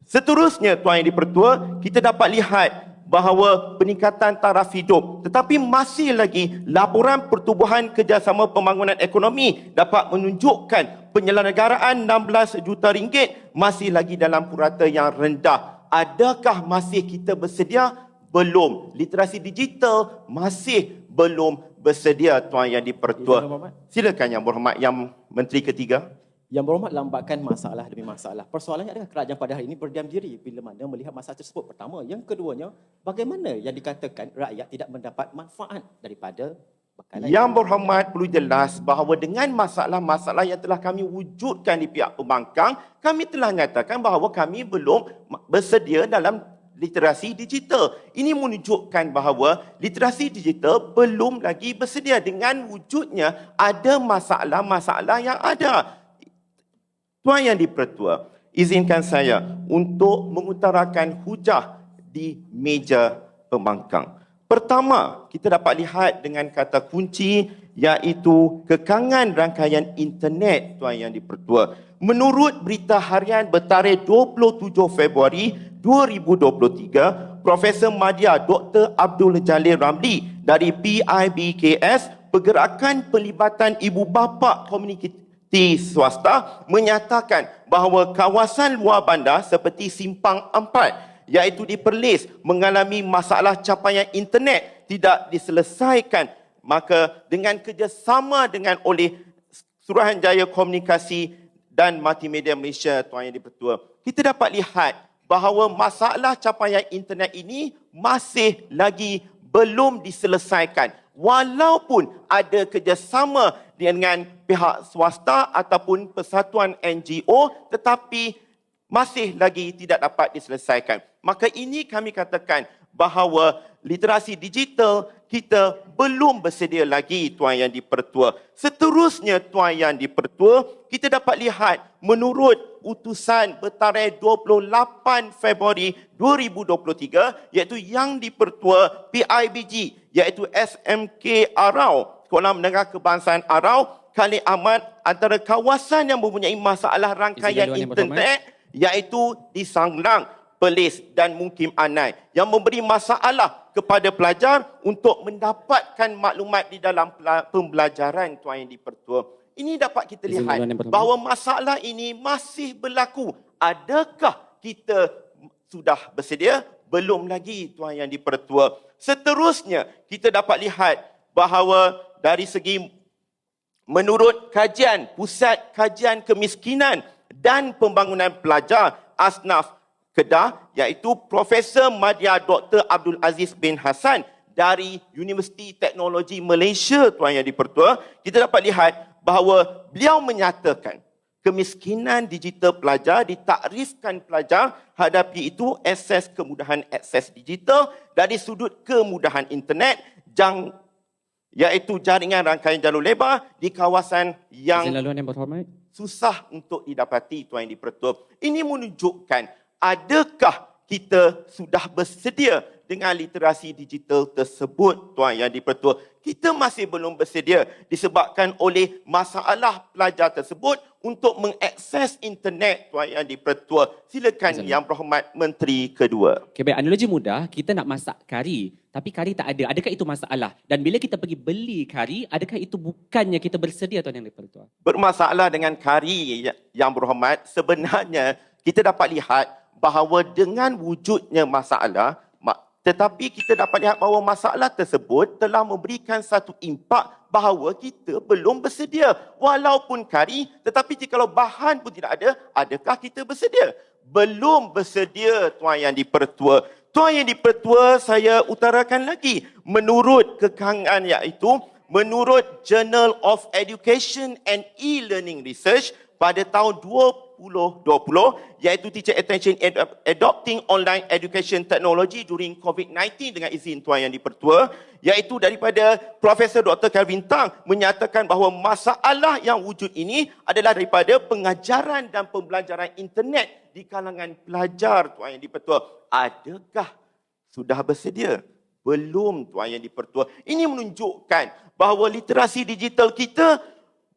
Seterusnya, Tuan Yang di-Pertua, kita dapat lihat bahawa peningkatan taraf hidup, tetapi masih lagi laporan pertubuhan kerjasama pembangunan ekonomi dapat menunjukkan penyelenggaraan 16 juta ringgit masih lagi dalam purata yang rendah. Adakah masih kita bersedia? Belum. Literasi digital masih belum bersedia, Tuan Yang di-Pertua. Silakan Yang Berhormat, Yang Menteri Ketiga. Yang Berhormat lambatkan masalah demi masalah. Persoalannya adalah kerajaan pada hari ini berdiam diri bila mana melihat masalah tersebut. Pertama. Yang keduanya, bagaimana yang dikatakan rakyat tidak mendapat manfaat daripada bekalan. Yang Berhormat perlu jelas bahawa dengan masalah-masalah yang telah kami wujudkan di pihak pembangkang, kami telah nyatakan bahawa kami belum bersedia dalam literasi digital. Ini menunjukkan bahawa literasi digital belum lagi bersedia. Dengan wujudnya ada masalah-masalah yang ada. Tuan Yang di-Pertua, izinkan saya untuk mengutarakan hujah di meja pembangkang. Pertama, kita dapat lihat dengan kata kunci iaitu kekangan rangkaian internet, Tuan Yang di-Pertua. Menurut berita harian bertarikh 27 Februari 2023, Profesor Madya Dr. Abdul Jalil Ramli dari PIBKS, Pergerakan Pelibatan Ibu Bapa Komuniti swasta, menyatakan bahawa kawasan luar bandar seperti Simpang 4 iaitu di Perlis mengalami masalah capaian internet tidak diselesaikan. Maka dengan kerjasama dengan oleh Suruhanjaya Komunikasi dan Multimedia Malaysia, Tuan Yang di-Pertua, kita dapat lihat bahawa masalah capaian internet ini masih lagi belum diselesaikan. Walaupun ada kerjasama dengan pihak swasta ataupun persatuan NGO, tetapi masih lagi tidak dapat diselesaikan. Maka ini kami katakan bahawa literasi digital kita belum bersedia lagi, Tuan Yang di-Pertua. Seterusnya, Tuan Yang di-Pertua, kita dapat lihat menurut utusan bertarikh 28 Februari 2023 iaitu Yang di-Pertua PIBG iaitu SMK Arau, Sekolah Menengah Kebangsaan Arau, Khalid Ahmad antara kawasan yang mempunyai masalah rangkaian Izin Dewan Yang internet iaitu di Sanglang, Perlis dan Mukim Anai yang memberi masalah kepada pelajar untuk mendapatkan maklumat di dalam pembelajaran Tuan Yang di-Pertua. Ini dapat kita Izin lihat Dewan Yang Berhormat. bahawa masalah ini masih berlaku. Adakah kita sudah bersedia? Belum lagi Tuan Yang di-Pertua. Seterusnya kita dapat lihat bahawa dari segi menurut kajian Pusat Kajian Kemiskinan dan Pembangunan Pelajar Asnaf Kedah iaitu Profesor Madya Dr. Abdul Aziz bin Hassan dari Universiti Teknologi Malaysia Tuan Yang di-Pertua, kita dapat lihat bahawa beliau menyatakan kemiskinan digital pelajar ditakrifkan pelajar hadapi itu kemudahan akses digital dari sudut kemudahan internet iaitu jaringan rangkaian jalur lebar di kawasan yang Izin laluan Yang Berhormat. susah untuk didapati Tuan Yang di-Pertua. Ini menunjukkan adakah kita sudah bersedia dengan literasi digital tersebut Tuan Yang di-Pertua. Kita masih belum bersedia disebabkan oleh masalah pelajar tersebut untuk mengakses internet Tuan Yang di-Pertua. Silakan Yang Berhormat Menteri Kedua. Okay, baik. Analogi mudah, kita nak masak kari, tapi kari tak ada. Adakah itu masalah? Dan bila kita pergi beli kari, adakah itu bukannya kita bersedia Tuan Yang di-Pertua? Bermasalah dengan kari Yang Berhormat, sebenarnya kita dapat lihat bahawa dengan wujudnya masalah, tetapi kita dapat lihat bahawa masalah tersebut telah memberikan satu impak bahawa kita belum bersedia. Walaupun kari, tetapi jikalau bahan pun tidak ada, adakah kita bersedia? Belum bersedia Tuan Yang di-Pertua. Tuan Yang di-Pertua, saya utarakan lagi. Menurut kekangan iaitu, menurut Journal of Education and E-Learning Research, pada tahun 2020 iaitu Teacher Attention Adopting Online Education Technology during COVID-19 dengan izin Tuan Yang di-Pertua, iaitu daripada Profesor Dr. Kelvin Tang menyatakan bahawa masalah yang wujud ini adalah daripada pengajaran dan pembelajaran internet di kalangan pelajar Tuan Yang di-Pertua. Adakah sudah bersedia? Belum Tuan Yang di-Pertua. Ini menunjukkan bahawa literasi digital kita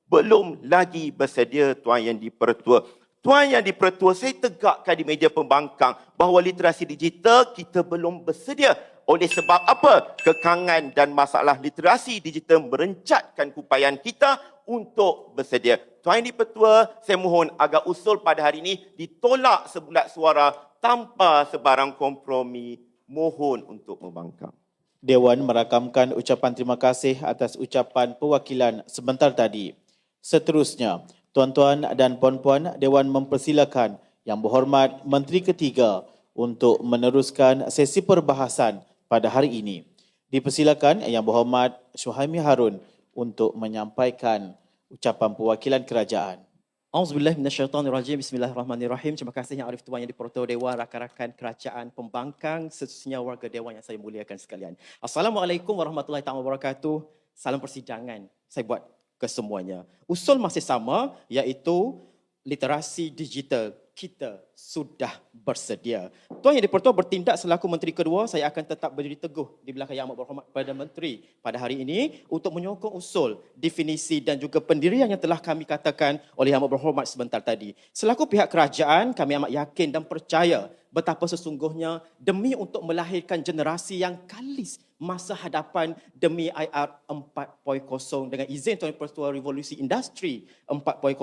belum lagi bersedia Tuan Yang di-Pertua. Tuan Yang di-Pertua, saya tegakkan di meja pembangkang bahawa literasi digital kita belum bersedia. Oleh sebab apa? Kekangan dan masalah literasi digital merencatkan keupayaan kita untuk bersedia. Tuan Yang di-Pertua, saya mohon agar usul pada hari ini ditolak sebulat suara tanpa sebarang kompromi. Mohon untuk membangkang. Dewan merakamkan ucapan terima kasih atas ucapan perwakilan sebentar tadi. Seterusnya, tuan-tuan dan puan-puan, Dewan mempersilakan Yang Berhormat Menteri Ketiga untuk meneruskan sesi perbahasan pada hari ini. Dipersilakan Yang Berhormat Syuhaimi Harun untuk menyampaikan ucapan perwakilan kerajaan. Auzubillahi minasyaitonirrajim. Bismillahirrahmanirrahim. Terima kasih Yang Arif Tuan Yang di-Pertua Dewan, rakan-rakan kerajaan pembangkang, seterusnya warga Dewan yang saya muliakan sekalian. Assalamualaikum warahmatullahi wabarakatuh. Salam persidangan. Saya buat kesemuanya. Usul masih sama, iaitu literasi digital kita sudah bersedia. Tuan Yang di-Pertua bertindak selaku Menteri Kedua, saya akan tetap berdiri teguh di belakang Yang Amat Berhormat Perdana Menteri pada hari ini untuk menyokong usul, definisi dan juga pendirian yang telah kami katakan oleh Yang Amat Berhormat sebentar tadi. Selaku pihak kerajaan, kami amat yakin dan percaya betapa sesungguhnya demi untuk melahirkan generasi yang kalis masa hadapan demi IR 4.0 dengan izin Tuan Yang di-Pertua Revolusi Industri 4.0,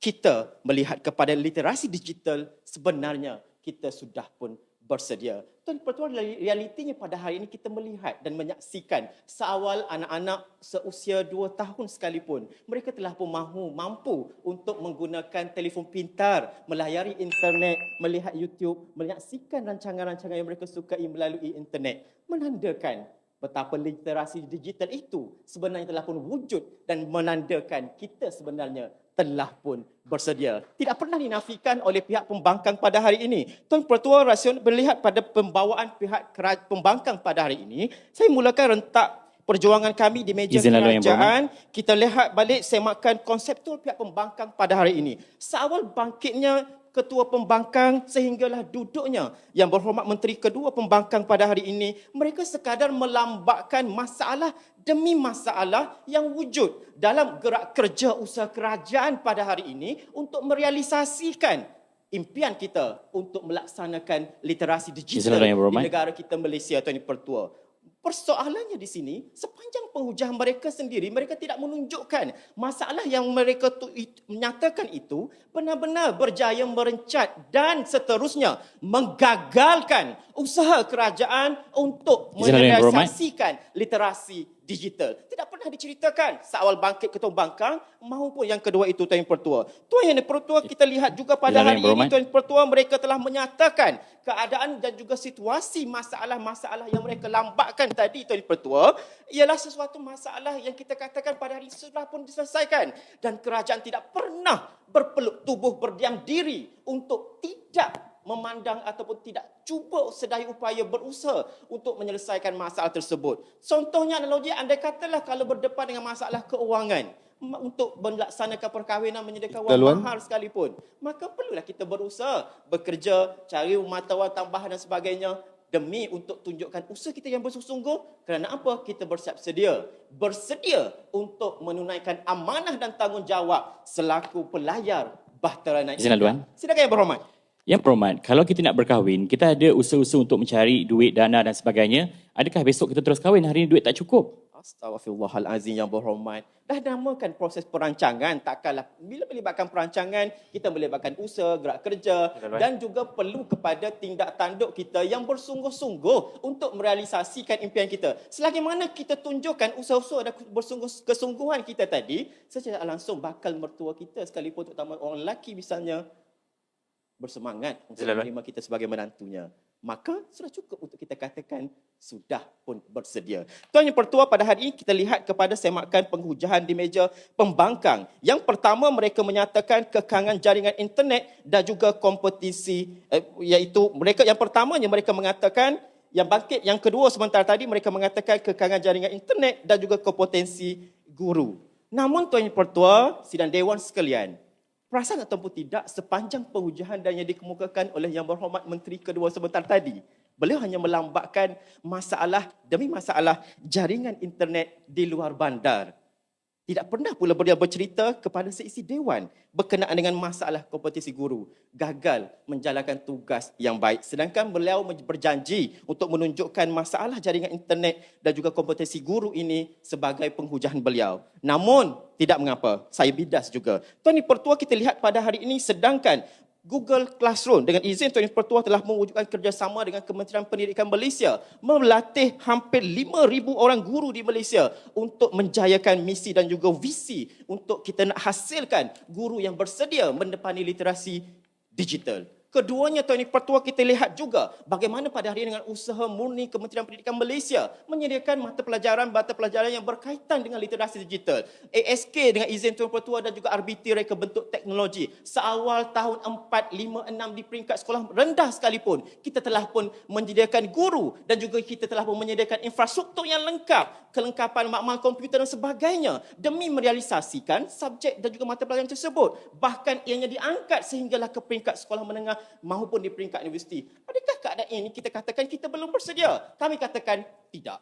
kita melihat kepada literasi digital, sebenarnya kita sudah pun bersedia. Tuan Yang di-Pertua, realitinya pada hari ini kita melihat dan menyaksikan seawal anak-anak seusia 2 tahun sekalipun, mereka telah pun mampu untuk menggunakan telefon pintar, melayari internet, melihat YouTube, menyaksikan rancangan-rancangan yang mereka sukai melalui internet. Menandakan betapa literasi digital itu sebenarnya telah pun wujud dan menandakan kita sebenarnya telah pun bersedia. Tidak pernah dinafikan oleh pihak pembangkang pada hari ini. Tuan Pertua rasional melihat pada pembawaan pihak pembangkang pada hari ini, saya mulakan rentak perjuangan kami di meja kerajaan. Kita lihat balik semakan konseptual pihak pembangkang pada hari ini. Seawal bangkitnya Ketua Pembangkang sehinggalah duduknya Yang Berhormat Menteri Kedua Pembangkang pada hari ini, mereka sekadar melambatkan masalah demi masalah yang wujud dalam gerak kerja usaha kerajaan pada hari ini untuk merealisasikan impian kita untuk melaksanakan literasi digital di negara kita Malaysia, Tuan Pertua. Persoalannya di sini, sepanjang penghujah mereka sendiri, mereka tidak menunjukkan masalah yang mereka menyatakan itu benar-benar berjaya merencat dan seterusnya menggagalkan usaha kerajaan untuk merealisasikan literasi digital. Tidak pernah diceritakan seawal bangkit Ketua Pembangkang maupun yang kedua itu Tuan Pertua. Tuan Yang Pertua, kita lihat juga pada hari ini Tuan Pertua, mereka telah menyatakan keadaan dan juga situasi masalah-masalah yang mereka lambatkan tadi Tuan Pertua ialah sesuatu masalah yang kita katakan pada hari ini sudah pun diselesaikan dan kerajaan tidak pernah berpeluk tubuh berdiam diri untuk tidak memandang ataupun tidak cuba sedaya upaya berusaha untuk menyelesaikan masalah tersebut. Contohnya analogi, andai katalah kalau berdepan dengan masalah keuangan untuk melaksanakan perkahwinan menyediakan wang mahar sekalipun, maka perlulah kita berusaha, bekerja, cari mata wang tambahan dan sebagainya demi untuk tunjukkan usaha kita yang bersungguh-sungguh. Kerana apa? Kita bersedia untuk menunaikan amanah dan tanggungjawab selaku pelayar bahtera naik. Silakan Yang Berhormat. Yang Berhormat, kalau kita nak berkahwin, kita ada usaha-usaha untuk mencari duit, dana dan sebagainya. Adakah besok kita terus kahwin, hari ini duit tak cukup? Astaghfirullahalazim Yang Berhormat. Dah namakan proses perancangan, takkanlah bila melibatkan perancangan, kita melibatkan usaha, gerak kerja dan juga perlu kepada tindak tanduk kita yang bersungguh-sungguh untuk merealisasikan impian kita. Selagi mana kita tunjukkan usaha-usaha dan kesungguhan kita tadi, secara langsung bakal mertua kita sekalipun, terutama orang lelaki misalnya, bersemangat untuk menerima kita sebagai menantunya. Maka sudah cukup untuk kita katakan sudah pun bersedia. Tuan Yang Pertua, pada hari ini kita lihat kepada semakan penghujahan di meja pembangkang. Yang pertama, mereka menyatakan kekangan jaringan internet dan juga kompetisi, iaitu mereka yang pertamanya mereka mengatakan yang bangkit, yang kedua sementara tadi mereka mengatakan kekangan jaringan internet dan juga kompetensi guru. Namun Tuan Yang Pertua, sidang dewan sekalian, perasan ataupun tidak, sepanjang penghujaan dan yang dikemukakan oleh Yang Berhormat Menteri Kedua sebentar tadi, beliau hanya melambatkan masalah demi masalah jaringan internet di luar bandar. Tidak pernah pula beliau bercerita kepada seisi dewan berkenaan dengan masalah kompetisi guru. Gagal menjalankan tugas yang baik. Sedangkan beliau berjanji untuk menunjukkan masalah jaringan internet dan juga kompetisi guru ini sebagai penghujahan beliau. Namun, tidak mengapa, saya bidas juga. Tuan Yang Pertua, kita lihat pada hari ini sedangkan Google Classroom dengan izin Tuan Yang Pertua telah mewujudkan kerjasama dengan Kementerian Pendidikan Malaysia melatih hampir 5,000 orang guru di Malaysia untuk menjayakan misi dan juga visi untuk kita nak hasilkan guru yang bersedia mendepani literasi digital. Keduanya Tuan Yang Pertua, kita lihat juga bagaimana pada hari ini dengan usaha murni Kementerian Pendidikan Malaysia menyediakan mata pelajaran yang berkaitan dengan literasi digital. ASK dengan izin Tuan Yang Pertua dan juga RBT Reka Bentuk Teknologi. Seawal tahun 4, 5, 6 di peringkat sekolah rendah sekalipun, kita telah pun menyediakan guru dan juga kita telah pun menyediakan infrastruktur yang lengkap, kelengkapan makmal komputer dan sebagainya demi merealisasikan subjek dan juga mata pelajaran tersebut. Bahkan ianya diangkat sehinggalah ke peringkat sekolah menengah maupun di peringkat universiti. Adakah keadaan ini kita katakan kita belum bersedia? Kami katakan tidak.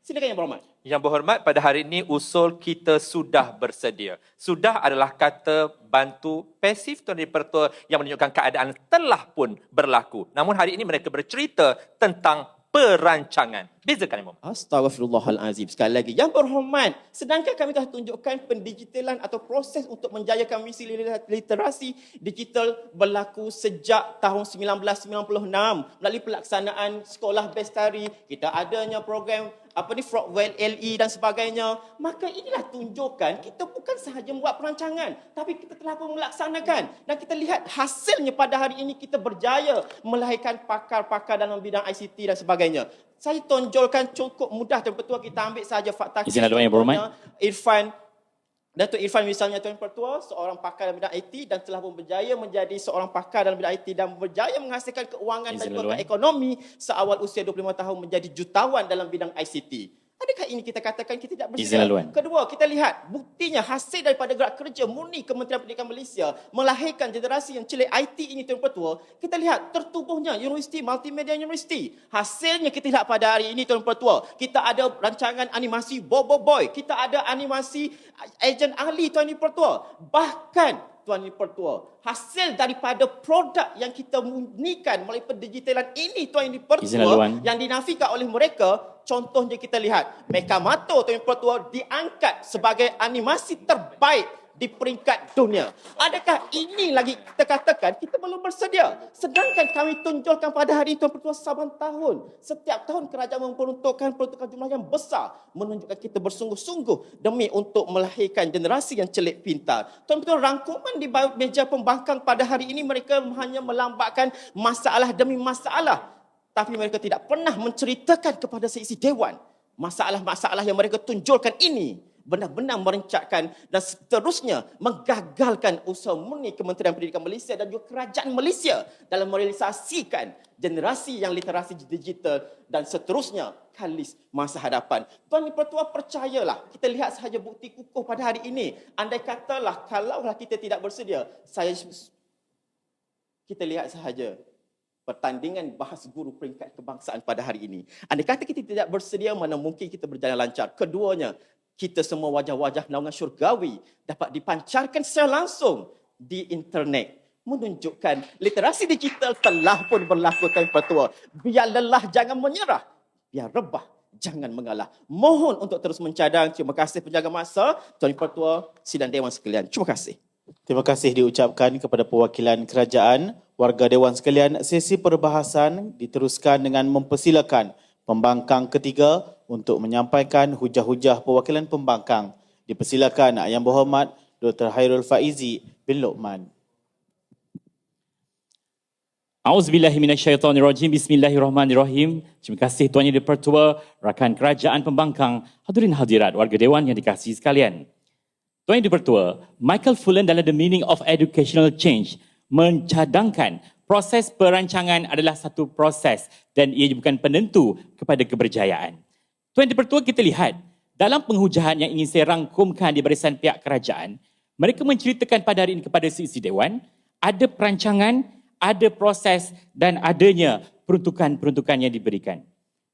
Silakan Yang Berhormat. Yang Berhormat, pada hari ini usul kita sudah bersedia. Sudah adalah kata bantu pasif Tuan Yang Pertua yang menunjukkan keadaan telah pun berlaku. Namun hari ini mereka bercerita tentang perancangan. Bezakan Imam. Astaghfirullahalazim. Sekali lagi, Yang Berhormat, sedangkan kami telah tunjukkan pendigitalan atau proses untuk menjayakan misi literasi digital berlaku sejak tahun 1996 melalui pelaksanaan sekolah bestari, kita adanya program Frogwell LE dan sebagainya. Maka inilah tunjukkan kita bukan sahaja membuat perancangan, tapi kita telah pun melaksanakan. Dan kita lihat hasilnya pada hari ini kita berjaya melahirkan pakar-pakar dalam bidang ICT dan sebagainya. Saya tonjolkan cukup mudah Tuan Pertua, kita ambil saja fakta. Datuk Irfan misalnya Tuan Pertua, seorang pakar dalam bidang IT dan telah pun berjaya menjadi seorang pakar dalam bidang IT dan berjaya menghasilkan keuangan dan juga ekonomi seawal usia 25 tahun menjadi jutawan dalam bidang ICT. Adakah ini kita katakan kita tidak Izin bersedia? laluan. Kedua, kita lihat buktinya hasil daripada gerak kerja murni Kementerian Pendidikan Malaysia melahirkan generasi yang celik IT ini Tuan Pertua. Kita lihat tertubuhnya Universiti Multimedia University. Hasilnya kita lihat pada hari ini Tuan Pertua. Kita ada rancangan animasi Bobo Boy. Kita ada animasi Ejen Ahli Tuan Pertua. Bahkan Tuan Pertua, hasil daripada produk yang kita murnikan melalui pendigitalan ini Tuan Izin Pertua laluan. yang dinafikan oleh mereka, contohnya kita lihat Mekamato Tuan Pertua diangkat sebagai animasi terbaik di peringkat dunia. Adakah ini lagi kita katakan kita belum bersedia? Sedangkan kami tunjukkan pada hari Tuan Pertua saban tahun. Setiap tahun kerajaan memperuntukkan jumlah yang besar, menunjukkan kita bersungguh-sungguh demi untuk melahirkan generasi yang celik pintar. Tuan Pertua, rangkuman di meja pembangkang pada hari ini mereka hanya melambatkan masalah demi masalah. Tapi mereka tidak pernah menceritakan kepada seisi Dewan masalah-masalah yang mereka tunjukkan ini benar-benar merencatkan dan seterusnya menggagalkan usaha murni Kementerian Pendidikan Malaysia dan juga kerajaan Malaysia dalam merealisasikan generasi yang literasi digital dan seterusnya kalis masa hadapan. Tuan Pertua, percayalah, kita lihat sahaja bukti kukuh pada hari ini. Andai katalah kalaulah kita tidak bersedia, kita lihat sahaja pertandingan bahas guru peringkat kebangsaan pada hari ini. Andai kata kita tidak bersedia, mana mungkin kita berjalan lancar. Keduanya, kita semua wajah-wajah naungan syurgawi dapat dipancarkan secara langsung di internet. Menunjukkan literasi digital telah pun berlaku Tuan Pertua. Biar lelah jangan menyerah. Biar rebah jangan mengalah. Mohon untuk terus mencadang. Terima kasih penjaga masa. Tuan Pertua, sidang Dewan sekalian. Terima kasih. Terima kasih diucapkan kepada perwakilan kerajaan. Warga Dewan sekalian, sesi perbahasan diteruskan dengan mempersilakan pembangkang ketiga untuk menyampaikan hujah-hujah perwakilan pembangkang. Dipersilakan Yang Berhormat Dr. Hairul Faizi bin Lokman. Auzubillahi minasyaitonirrajim. Bismillahirrahmanirrahim. Terima kasih Tuan Yang di-Pertua, rakan kerajaan pembangkang, hadirin hadirat, warga Dewan yang dikasihi sekalian. Tuan Yang di-Pertua, Michael Fullan dalam The Meaning of Educational Change mencadangkan proses perancangan adalah satu proses dan ia bukan penentu kepada keberjayaan. Tuan Yang di-Pertua, kita lihat dalam penghujahan yang ingin saya rangkumkan di barisan pihak kerajaan, mereka menceritakan pada hari ini kepada seisi Dewan, ada perancangan, ada proses dan adanya peruntukan-peruntukan yang diberikan.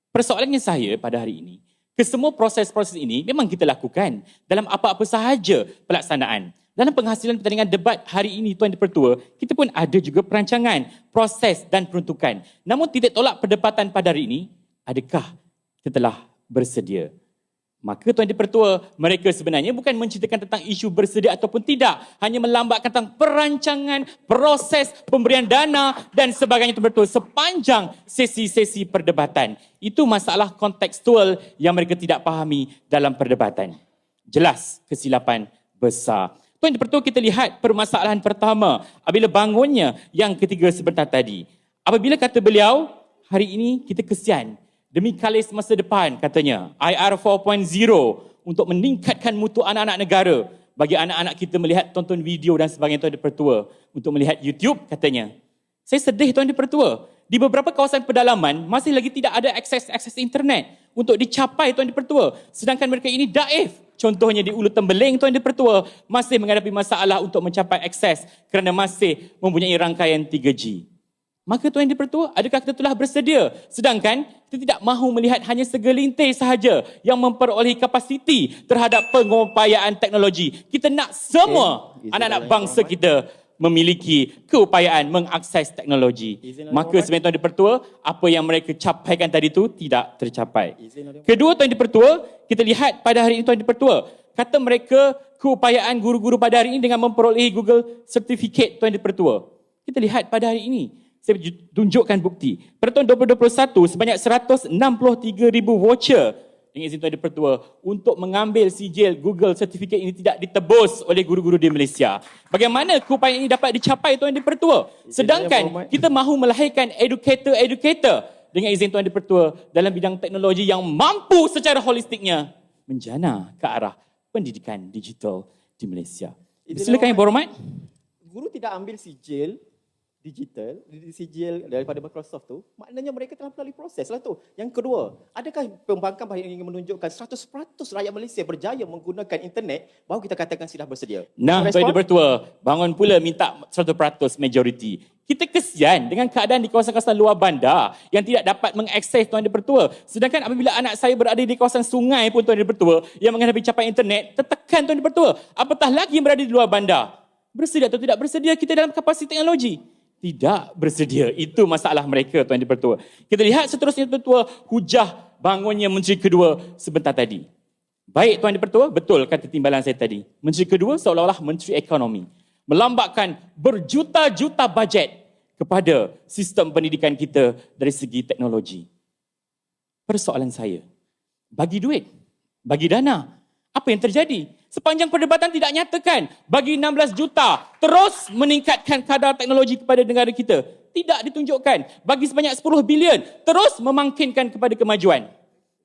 Persoalannya saya pada hari ini, kesemua proses-proses ini memang kita lakukan dalam apa-apa sahaja pelaksanaan. Dalam penghasilan pertandingan debat hari ini Tuan di-Pertua, kita pun ada juga perancangan, proses dan peruntukan. Namun titik tolak perdebatan pada hari ini, adakah kita telah bersedia? Maka Tuan di-Pertua, mereka sebenarnya bukan menceritakan tentang isu bersedia ataupun tidak, hanya melambatkan tentang perancangan, proses, pemberian dana dan sebagainya Tuan di-Pertua sepanjang sesi-sesi perdebatan. Itu masalah kontekstual yang mereka tidak fahami dalam perdebatan. Jelas kesilapan besar. Tuan di-Pertua, kita lihat permasalahan pertama apabila bangunnya yang ketiga sebentar tadi. Apabila kata beliau, hari ini kita kesian demi kalis masa depan katanya, IR 4.0 untuk meningkatkan mutu anak-anak negara bagi anak-anak kita melihat tonton video dan sebagainya Tuan di-Pertua, untuk melihat YouTube katanya. Saya sedih Tuan di-Pertua, di beberapa kawasan pedalaman masih lagi tidak ada akses internet untuk dicapai Tuan di-Pertua, sedangkan mereka ini daif. Contohnya di Ulu Tembeling Tuan di-Pertua masih menghadapi masalah untuk mencapai akses kerana masih mempunyai rangkaian 3G. Maka Tuan di-Pertua, adakah kita telah bersedia? Sedangkan kita tidak mahu melihat hanya segelintir sahaja yang memperolehi kapasiti terhadap pengupayaan teknologi. Kita nak semua anak-anak bangsa kita memiliki keupayaan mengakses teknologi. Maka sebenarnya Tuan di-Pertua, apa yang mereka capaikan tadi itu tidak tercapai. Kedua Tuan di-Pertua, kita lihat pada hari ini Tuan di-Pertua, kata mereka keupayaan guru-guru pada hari ini dengan memperolehi Google Certificate Tuan di-Pertua. Kita lihat pada hari ini, saya tunjukkan bukti. Pada tahun 2021, sebanyak 163,000 voucher dengan izin Tuan di-Pertua untuk mengambil sijil Google Certificate ini tidak ditebus oleh guru-guru di Malaysia. Bagaimana keupayaan ini dapat dicapai Tuan di-Pertua? Sedangkan kita mahu melahirkan educator dengan izin Tuan di-Pertua dalam bidang teknologi yang mampu secara holistiknya menjana ke arah pendidikan digital di Malaysia. Silakan Yang Berhormat. Guru tidak ambil sijil digital, sijil daripada Microsoft tu, maknanya mereka telah melalui proses lah tu. Yang kedua, adakah pembangkang yang ingin menunjukkan 100% rakyat Malaysia berjaya menggunakan internet, baru kita katakan sudah bersedia? Nah, Tuan Dipertua, bangun pula minta 100% majoriti. Kita kesian dengan keadaan di kawasan-kawasan luar bandar yang tidak dapat mengakses Tuan Dipertua. Sedangkan apabila anak saya berada di kawasan sungai pun Tuan Dipertua yang menghadapi capaian internet, tertekan Tuan Dipertua. Apatah lagi yang berada di luar bandar. Bersedia atau tidak bersedia kita dalam kapasiti teknologi? Tidak bersedia. Itu masalah mereka, Tuan Dipertua. Kita lihat seterusnya, Tuan Dipertua, hujah bangunnya Menteri Kedua sebentar tadi. Baik, Tuan Dipertua, betul kata timbalan saya tadi. Menteri Kedua seolah-olah Menteri Ekonomi. Melambakkan berjuta-juta bajet kepada sistem pendidikan kita dari segi teknologi. Persoalan saya, bagi duit, bagi dana, apa yang terjadi? Sepanjang perdebatan tidak nyatakan bagi 16 juta terus meningkatkan kadar teknologi kepada negara kita. Tidak ditunjukkan bagi sebanyak 10 bilion terus memangkinkan kepada kemajuan.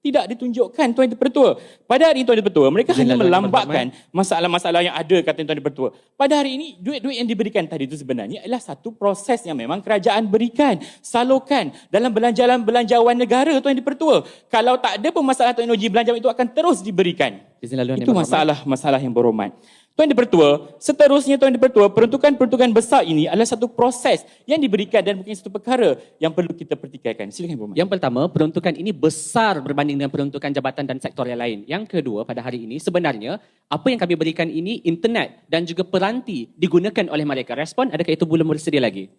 Tidak ditunjukkan, Tuan Dipertua. Pada hari ini, Tuan Dipertua, mereka hanya melambakkan masalah-masalah yang ada, kata Tuan Dipertua. Pada hari ini, duit-duit yang diberikan tadi itu sebenarnya adalah satu proses yang memang kerajaan berikan, salurkan dalam belanjawan negara, Tuan Dipertua. Kalau tak ada permasalahan teknologi, belanjawan itu akan terus diberikan. Itu masalah yang berhormat. Tuan Dipertua, seterusnya Tuan Dipertua, peruntukan-peruntukan besar ini adalah satu proses yang diberikan dan bukan satu perkara yang perlu kita pertikaikan. Silakan Ibu Mat. Yang pertama, peruntukan ini besar berbanding dengan peruntukan jabatan dan sektor yang lain. Yang kedua, pada hari ini sebenarnya apa yang kami berikan ini internet dan juga peranti digunakan oleh mereka. Respon, adakah itu belum bersedia lagi?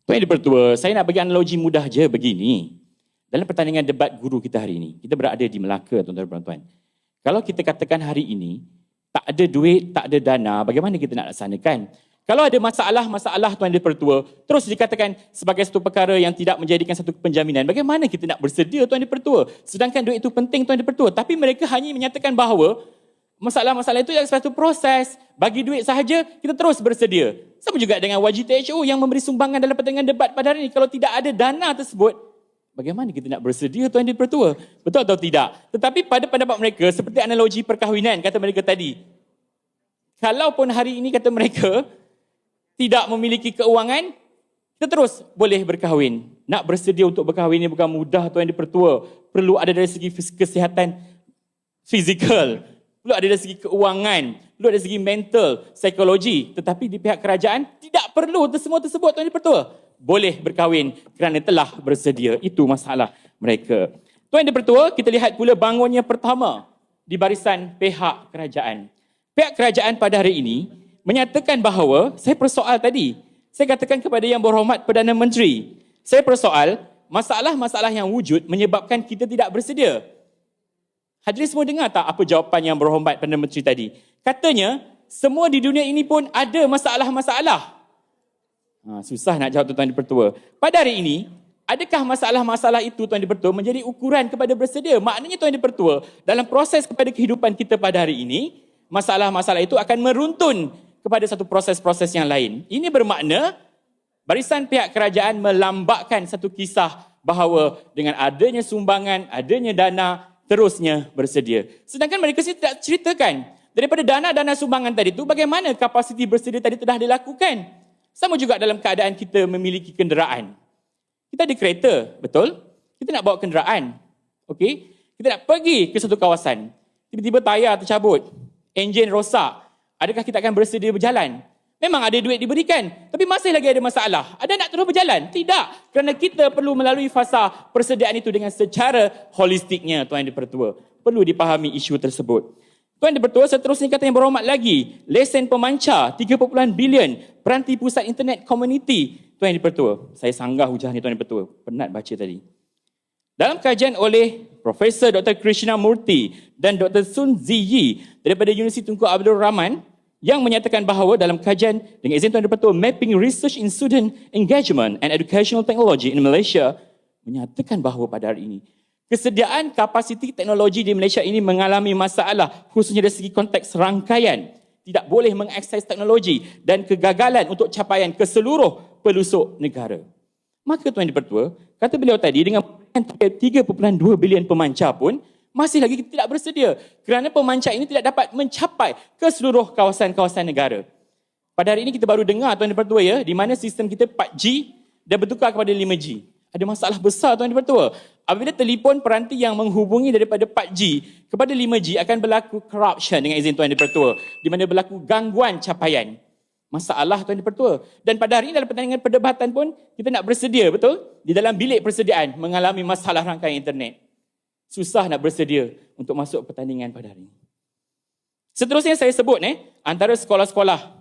Tuan Dipertua, saya nak bagi analogi mudah je begini. Dalam pertandingan debat guru kita hari ini, kita berada di Melaka, tuan-tuan dan puan-puan. Kalau kita katakan hari ini tak ada duit, tak ada dana, bagaimana kita nak laksanakan? Kalau ada masalah-masalah Tuan Dipertua, terus dikatakan sebagai satu perkara yang tidak menjadikan satu penjaminan, bagaimana kita nak bersedia Tuan Dipertua? Sedangkan duit itu penting Tuan Dipertua, tapi mereka hanya menyatakan bahawa masalah-masalah itu adalah satu proses, bagi duit sahaja kita terus bersedia. Sama juga dengan YGTHO yang memberi sumbangan dalam pertandingan debat pada hari ini. Kalau tidak ada dana tersebut, bagaimana kita nak bersedia Tuan Dipertua? Betul atau tidak? Tetapi pada pendapat mereka, seperti analogi perkahwinan, kata mereka tadi. Kalaupun hari ini kata mereka, tidak memiliki keuangan, kita terus boleh berkahwin. Nak bersedia untuk berkahwin ini bukan mudah Tuan Dipertua. Perlu ada dari segi kesihatan fizikal, perlu ada dari segi keuangan, perlu ada dari segi mental, psikologi. Tetapi di pihak kerajaan, tidak perlu semua tersebut Tuan Dipertua. Boleh berkahwin kerana telah bersedia. Itu masalah mereka. Tuan Dipertua, kita lihat pula bangunnya pertama di barisan pihak kerajaan. Pihak kerajaan pada hari ini menyatakan bahawa, saya persoal tadi, saya katakan kepada Yang Berhormat Perdana Menteri, saya persoal masalah-masalah yang wujud menyebabkan kita tidak bersedia. Hadirin semua dengar tak apa jawapan Yang Berhormat Perdana Menteri tadi? Katanya, semua di dunia ini pun ada masalah-masalah. Susah nak jawab Tuan Dipertua. Pada hari ini, adakah masalah-masalah itu Tuan Dipertua menjadi ukuran kepada bersedia? Maknanya Tuan Dipertua, dalam proses kepada kehidupan kita pada hari ini, masalah-masalah itu akan meruntun kepada satu proses-proses yang lain. Ini bermakna barisan pihak kerajaan melambakkan satu kisah bahawa dengan adanya sumbangan, adanya dana, terusnya bersedia. Sedangkan mereka tidak ceritakan daripada dana-dana sumbangan tadi itu bagaimana kapasiti bersedia tadi telah dilakukan. Sama juga dalam keadaan kita memiliki kenderaan. Kita ada kereta, betul? Kita nak bawa kenderaan. Okey? Kita nak pergi ke satu kawasan. Tiba-tiba tayar tercabut, enjin rosak. Adakah kita akan bersedia berjalan? Memang ada duit diberikan, tapi masih lagi ada masalah. Ada nak terus berjalan? Tidak. Kerana kita perlu melalui fasa persediaan itu dengan secara holistiknya, Tuan Dipertua. Perlu dipahami isu tersebut. Tuan Dipertua, seterusnya kata Yang Berhormat lagi, lesen pemancar 3 bilion, peranti pusat internet community. Tuan Dipertua, saya sanggah hujah ni Tuan Dipertua, penat baca tadi. Dalam kajian oleh Profesor Dr. Krishnamurti dan Dr. Sun Ziyi daripada Universiti Tunku Abdul Rahman yang menyatakan bahawa dalam kajian dengan izin Tuan Dipertua, Mapping Research in Student Engagement and Educational Technology in Malaysia, menyatakan bahawa pada hari ini, kesediaan kapasiti teknologi di Malaysia ini mengalami masalah khususnya dari segi konteks rangkaian. Tidak boleh mengakses teknologi dan kegagalan untuk capaian ke seluruh pelosok negara. Maka Tuan Dipertua, kata beliau tadi, dengan 3.2 bilion pemancar pun masih lagi kita tidak bersedia kerana pemancar ini tidak dapat mencapai ke seluruh kawasan-kawasan negara. Pada hari ini kita baru dengar Tuan Dipertua ya, di mana sistem kita 4G dah bertukar kepada 5G. Ada masalah besar Tuan Dipertua. Apabila telefon peranti yang menghubungi daripada 4G kepada 5G akan berlaku corruption dengan izin Tuan Dipertua, di mana berlaku gangguan capaian. Masalah Tuan Dipertua. Dan pada hari ini dalam pertandingan perdebatan pun kita nak bersedia, betul? Di dalam bilik persediaan mengalami masalah rangkaian internet. Susah nak bersedia untuk masuk pertandingan pada hari ini. Seterusnya saya sebut antara sekolah-sekolah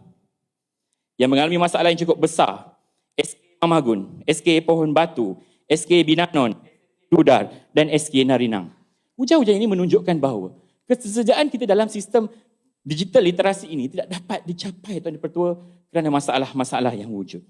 yang mengalami masalah yang cukup besar. SK Mamagun, SK Pohon Batu, SK Binanon, Dudar dan SK Narinang. Hujan-hujan ini menunjukkan bahawa kesejahteraan kita dalam sistem digital literasi ini tidak dapat dicapai Tuan Dipertua kerana masalah-masalah yang wujud.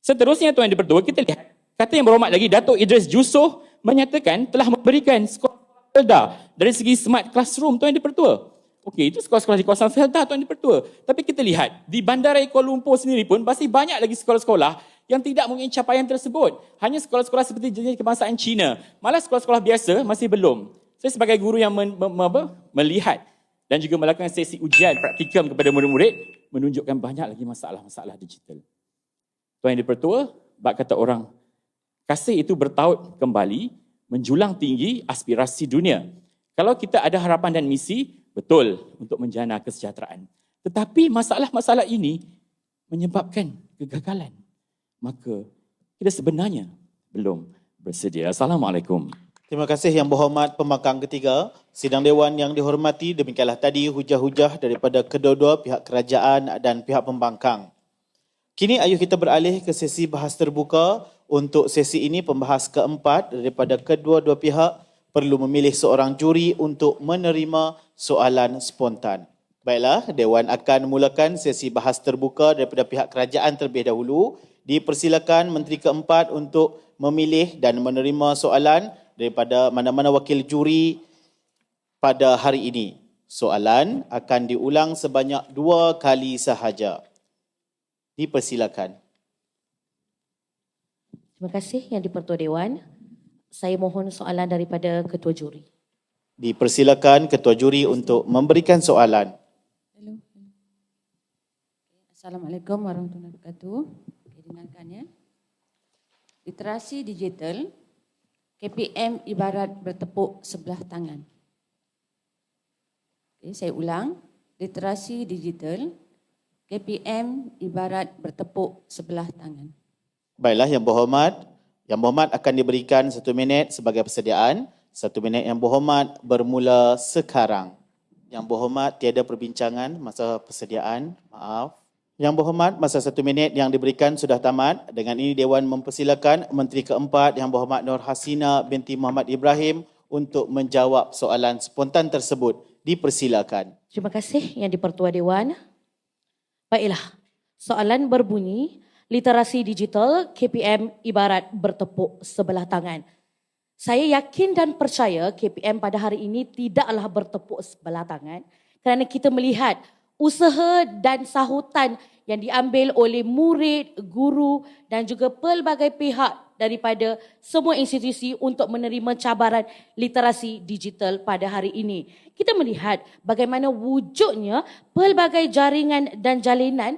Seterusnya Tuan Dipertua, kita lihat kata yang berhormat lagi Datuk Idris Jusoh menyatakan telah memberikan skor Felda dari segi smart classroom Tuan Dipertua. Okey, itu sekolah-sekolah di kawasan Felda Tuan Dipertua. Tapi kita lihat di Bandaraya Kuala Lumpur sendiri pun masih banyak lagi sekolah-sekolah yang tidak mempunyai capaian tersebut. Hanya sekolah-sekolah seperti jenis kebangsaan Cina. Malah sekolah-sekolah biasa masih belum. Saya sebagai guru yang melihat dan juga melakukan sesi ujian praktikum kepada murid-murid menunjukkan banyak lagi masalah-masalah digital. Tuan Dipertua, bak kata orang, kasih itu bertaut kembali, menjulang tinggi aspirasi dunia. Kalau kita ada harapan dan misi, betul untuk menjana kesejahteraan. Tetapi masalah-masalah ini menyebabkan kegagalan. Maka kita sebenarnya belum bersedia. Assalamualaikum. Terima kasih Yang Berhormat Pembangkang Ketiga. Sidang Dewan yang dihormati, demikianlah tadi hujah-hujah daripada kedua-dua pihak kerajaan dan pihak pembangkang. Kini ayuh kita beralih ke sesi bahas terbuka. Untuk sesi ini pembahas keempat daripada kedua-dua pihak perlu memilih seorang juri untuk menerima soalan spontan. Baiklah, Dewan akan mulakan sesi bahas terbuka daripada pihak kerajaan terlebih dahulu. Dipersilakan Menteri Keempat untuk memilih dan menerima soalan daripada mana-mana wakil juri pada hari ini. Soalan akan diulang sebanyak 2 kali sahaja. Dipersilakan. Terima kasih Yang di-Pertua Dewan. Saya mohon soalan daripada Ketua Juri. Dipersilakan Ketua Juri untuk memberikan soalan. Assalamualaikum warahmatullahi wabarakatuh. Dengarkan ya. Literasi digital, KPM ibarat bertepuk sebelah tangan. Saya ulang. Literasi digital, KPM ibarat bertepuk sebelah tangan. Baiklah Yang Berhormat akan diberikan 1 minit sebagai persediaan. 1 minit Yang Berhormat bermula sekarang. Yang Berhormat tiada perbincangan masa persediaan. Maaf. Yang Berhormat, masa 1 minit yang diberikan sudah tamat. Dengan ini Dewan mempersilakan Menteri Keempat Yang Berhormat Nur Hasina binti Muhammad Ibrahim untuk menjawab soalan spontan tersebut. Dipersilakan. Terima kasih Yang di-Pertua Dewan. Baiklah, soalan berbunyi, literasi digital KPM ibarat bertepuk sebelah tangan. Saya yakin dan percaya KPM pada hari ini tidaklah bertepuk sebelah tangan kerana kita melihat usaha dan sahutan yang diambil oleh murid, guru dan juga pelbagai pihak daripada semua institusi untuk menerima cabaran literasi digital pada hari ini. Kita melihat bagaimana wujudnya pelbagai jaringan dan jalinan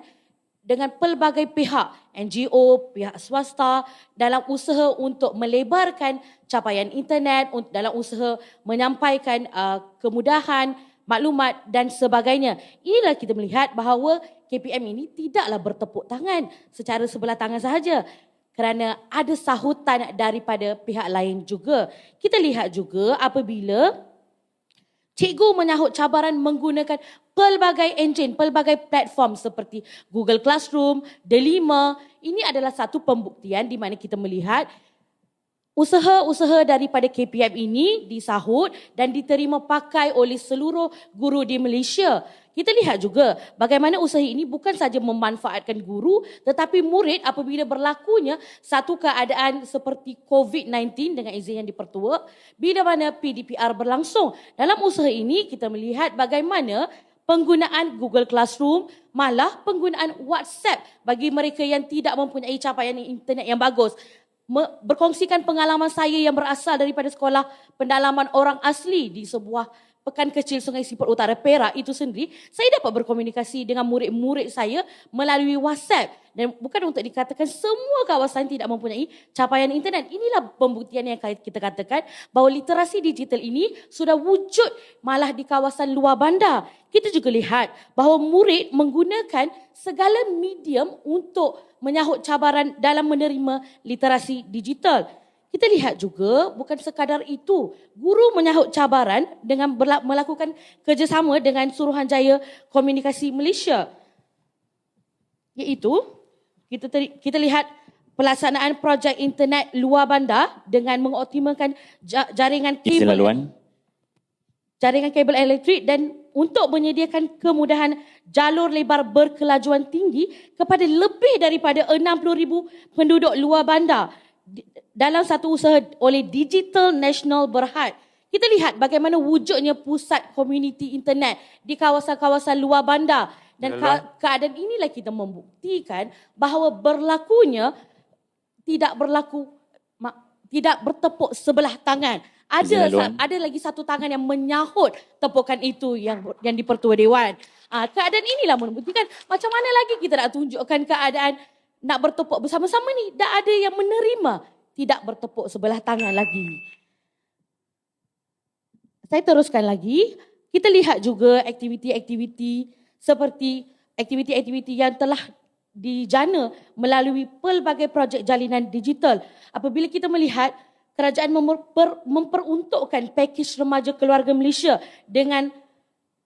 dengan pelbagai pihak, NGO, pihak swasta dalam usaha untuk melebarkan capaian internet, dalam usaha menyampaikan kemudahan, maklumat dan sebagainya. Inilah kita melihat bahawa KPM ini tidaklah bertepuk tangan secara sebelah tangan sahaja kerana ada sahutan daripada pihak lain juga. Kita lihat juga apabila cikgu menyahut cabaran menggunakan pelbagai enjin, pelbagai platform seperti Google Classroom, D5. Ini adalah satu pembuktian di mana kita melihat usaha-usaha daripada KPM ini disahut dan diterima pakai oleh seluruh guru di Malaysia. Kita lihat juga bagaimana usaha ini bukan sahaja memanfaatkan guru tetapi murid apabila berlakunya satu keadaan seperti COVID-19 dengan izin Yang di-Pertua, bila mana PDPR berlangsung. Dalam usaha ini kita melihat bagaimana penggunaan Google Classroom, malah penggunaan WhatsApp bagi mereka yang tidak mempunyai capaian internet yang bagus. Berkongsikan pengalaman saya yang berasal daripada sekolah pendalaman orang asli di sebuah Pekan Kecil Sungai Siput Utara Perak itu sendiri, saya dapat berkomunikasi dengan murid-murid saya melalui WhatsApp. Dan bukan untuk dikatakan semua kawasan tidak mempunyai capaian internet. Inilah pembuktian yang kita katakan bahawa literasi digital ini sudah wujud malah di kawasan luar bandar. Kita juga lihat bahawa murid menggunakan segala medium untuk menyahut cabaran dalam menerima literasi digital. Kita lihat juga bukan sekadar itu, guru menyahut cabaran dengan melakukan kerjasama dengan Suruhanjaya Komunikasi Malaysia. Iaitu kita lihat pelaksanaan projek internet luar bandar dengan mengoptimalkan jaringan kabel elektrik dan untuk menyediakan kemudahan jalur lebar berkelajuan tinggi kepada lebih daripada 60,000 penduduk luar bandar dalam satu usaha oleh Digital Nasional Berhad. Kita lihat bagaimana wujudnya pusat komuniti internet di kawasan-kawasan luar bandar. Dan keadaan inilah kita membuktikan bahawa berlakunya tidak bertepuk sebelah tangan. Ada lagi satu tangan yang menyahut tepukan itu yang di-Pertua Dewan. Keadaan inilah membuktikan macam mana lagi kita nak tunjukkan keadaan nak bertepuk bersama-sama ni. Tak ada yang menerima tidak bertepuk sebelah tangan lagi. Saya teruskan lagi. Kita lihat juga aktiviti-aktiviti seperti aktiviti-aktiviti yang telah dijana melalui pelbagai projek jalinan digital. Apabila kita melihat kerajaan memperuntukkan pakej remaja keluarga Malaysia dengan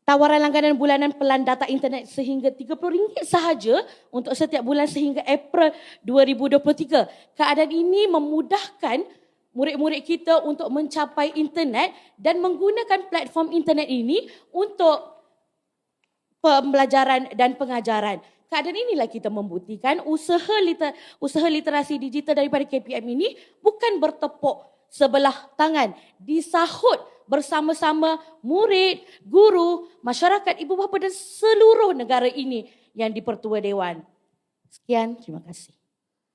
tawaran langganan bulanan pelan data internet sehingga RM30 sahaja untuk setiap bulan sehingga April 2023. Keadaan ini memudahkan murid-murid kita untuk mencapai internet dan menggunakan platform internet ini untuk pembelajaran dan pengajaran. Keadaan inilah kita membuktikan usaha literasi digital daripada KPM ini bukan bertepuk sebelah tangan. Disahut bersama-sama murid, guru, masyarakat, ibu bapa dan seluruh negara ini yang di-Pertua Dewan. Sekian, terima kasih.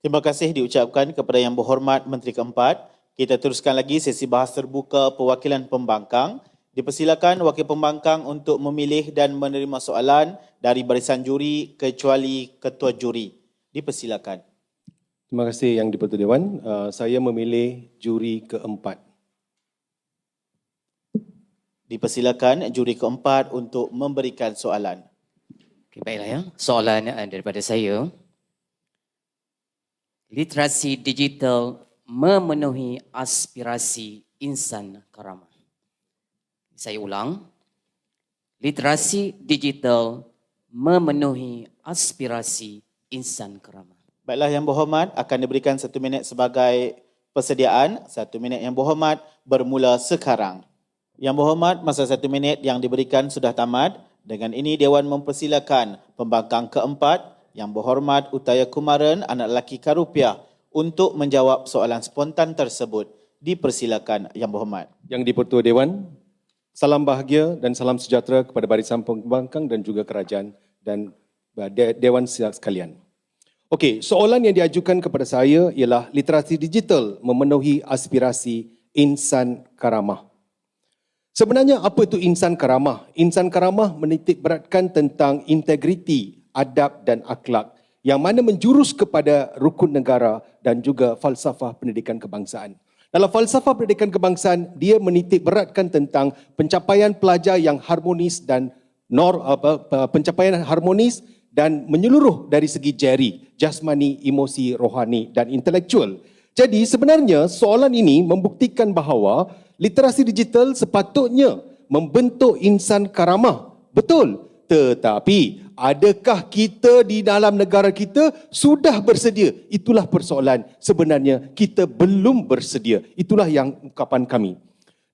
Terima kasih diucapkan kepada Yang Berhormat Menteri Keempat. Kita teruskan lagi sesi bahas terbuka perwakilan pembangkang. Dipersilakan wakil pembangkang untuk memilih dan menerima soalan dari barisan juri kecuali ketua juri. Dipersilakan. Terima kasih Yang di-Pertua Dewan. Saya memilih juri keempat. Dipersilakan juri keempat untuk memberikan soalan. Okay, baiklah ya. Soalan daripada saya. Literasi digital memenuhi aspirasi insan karamah. Saya ulang. Literasi digital memenuhi aspirasi insan karamah. Baiklah Yang Berhormat, akan diberikan 1 minit sebagai persediaan. 1 minit Yang Berhormat bermula sekarang. Yang Berhormat, masa 1 minit yang diberikan sudah tamat. Dengan ini Dewan mempersilakan pembangkang keempat, Yang Berhormat Utaya Kumaran, anak lelaki Karupiah, untuk menjawab soalan spontan tersebut. Dipersilakan Yang Berhormat. Yang di-Pertua Dewan, salam bahagia dan salam sejahtera kepada barisan pembangkang dan juga kerajaan dan Dewan sekalian. Okey, soalan yang diajukan kepada saya ialah literasi digital memenuhi aspirasi insan karamah. Sebenarnya apa itu insan karamah? Insan karamah menitik beratkan tentang integriti, adab dan akhlak yang mana menjurus kepada rukun negara dan juga falsafah pendidikan kebangsaan. Dalam falsafah pendidikan kebangsaan, dia menitik beratkan tentang pencapaian pelajar yang harmonis dan pencapaian harmonis dan menyeluruh dari segi jari, jasmani, emosi, rohani dan intelektual. Jadi sebenarnya soalan ini membuktikan bahawa literasi digital sepatutnya membentuk insan karamah. Betul. Tetapi adakah kita di dalam negara kita sudah bersedia? Itulah persoalan. Sebenarnya kita belum bersedia. Itulah yang ungkapan kami.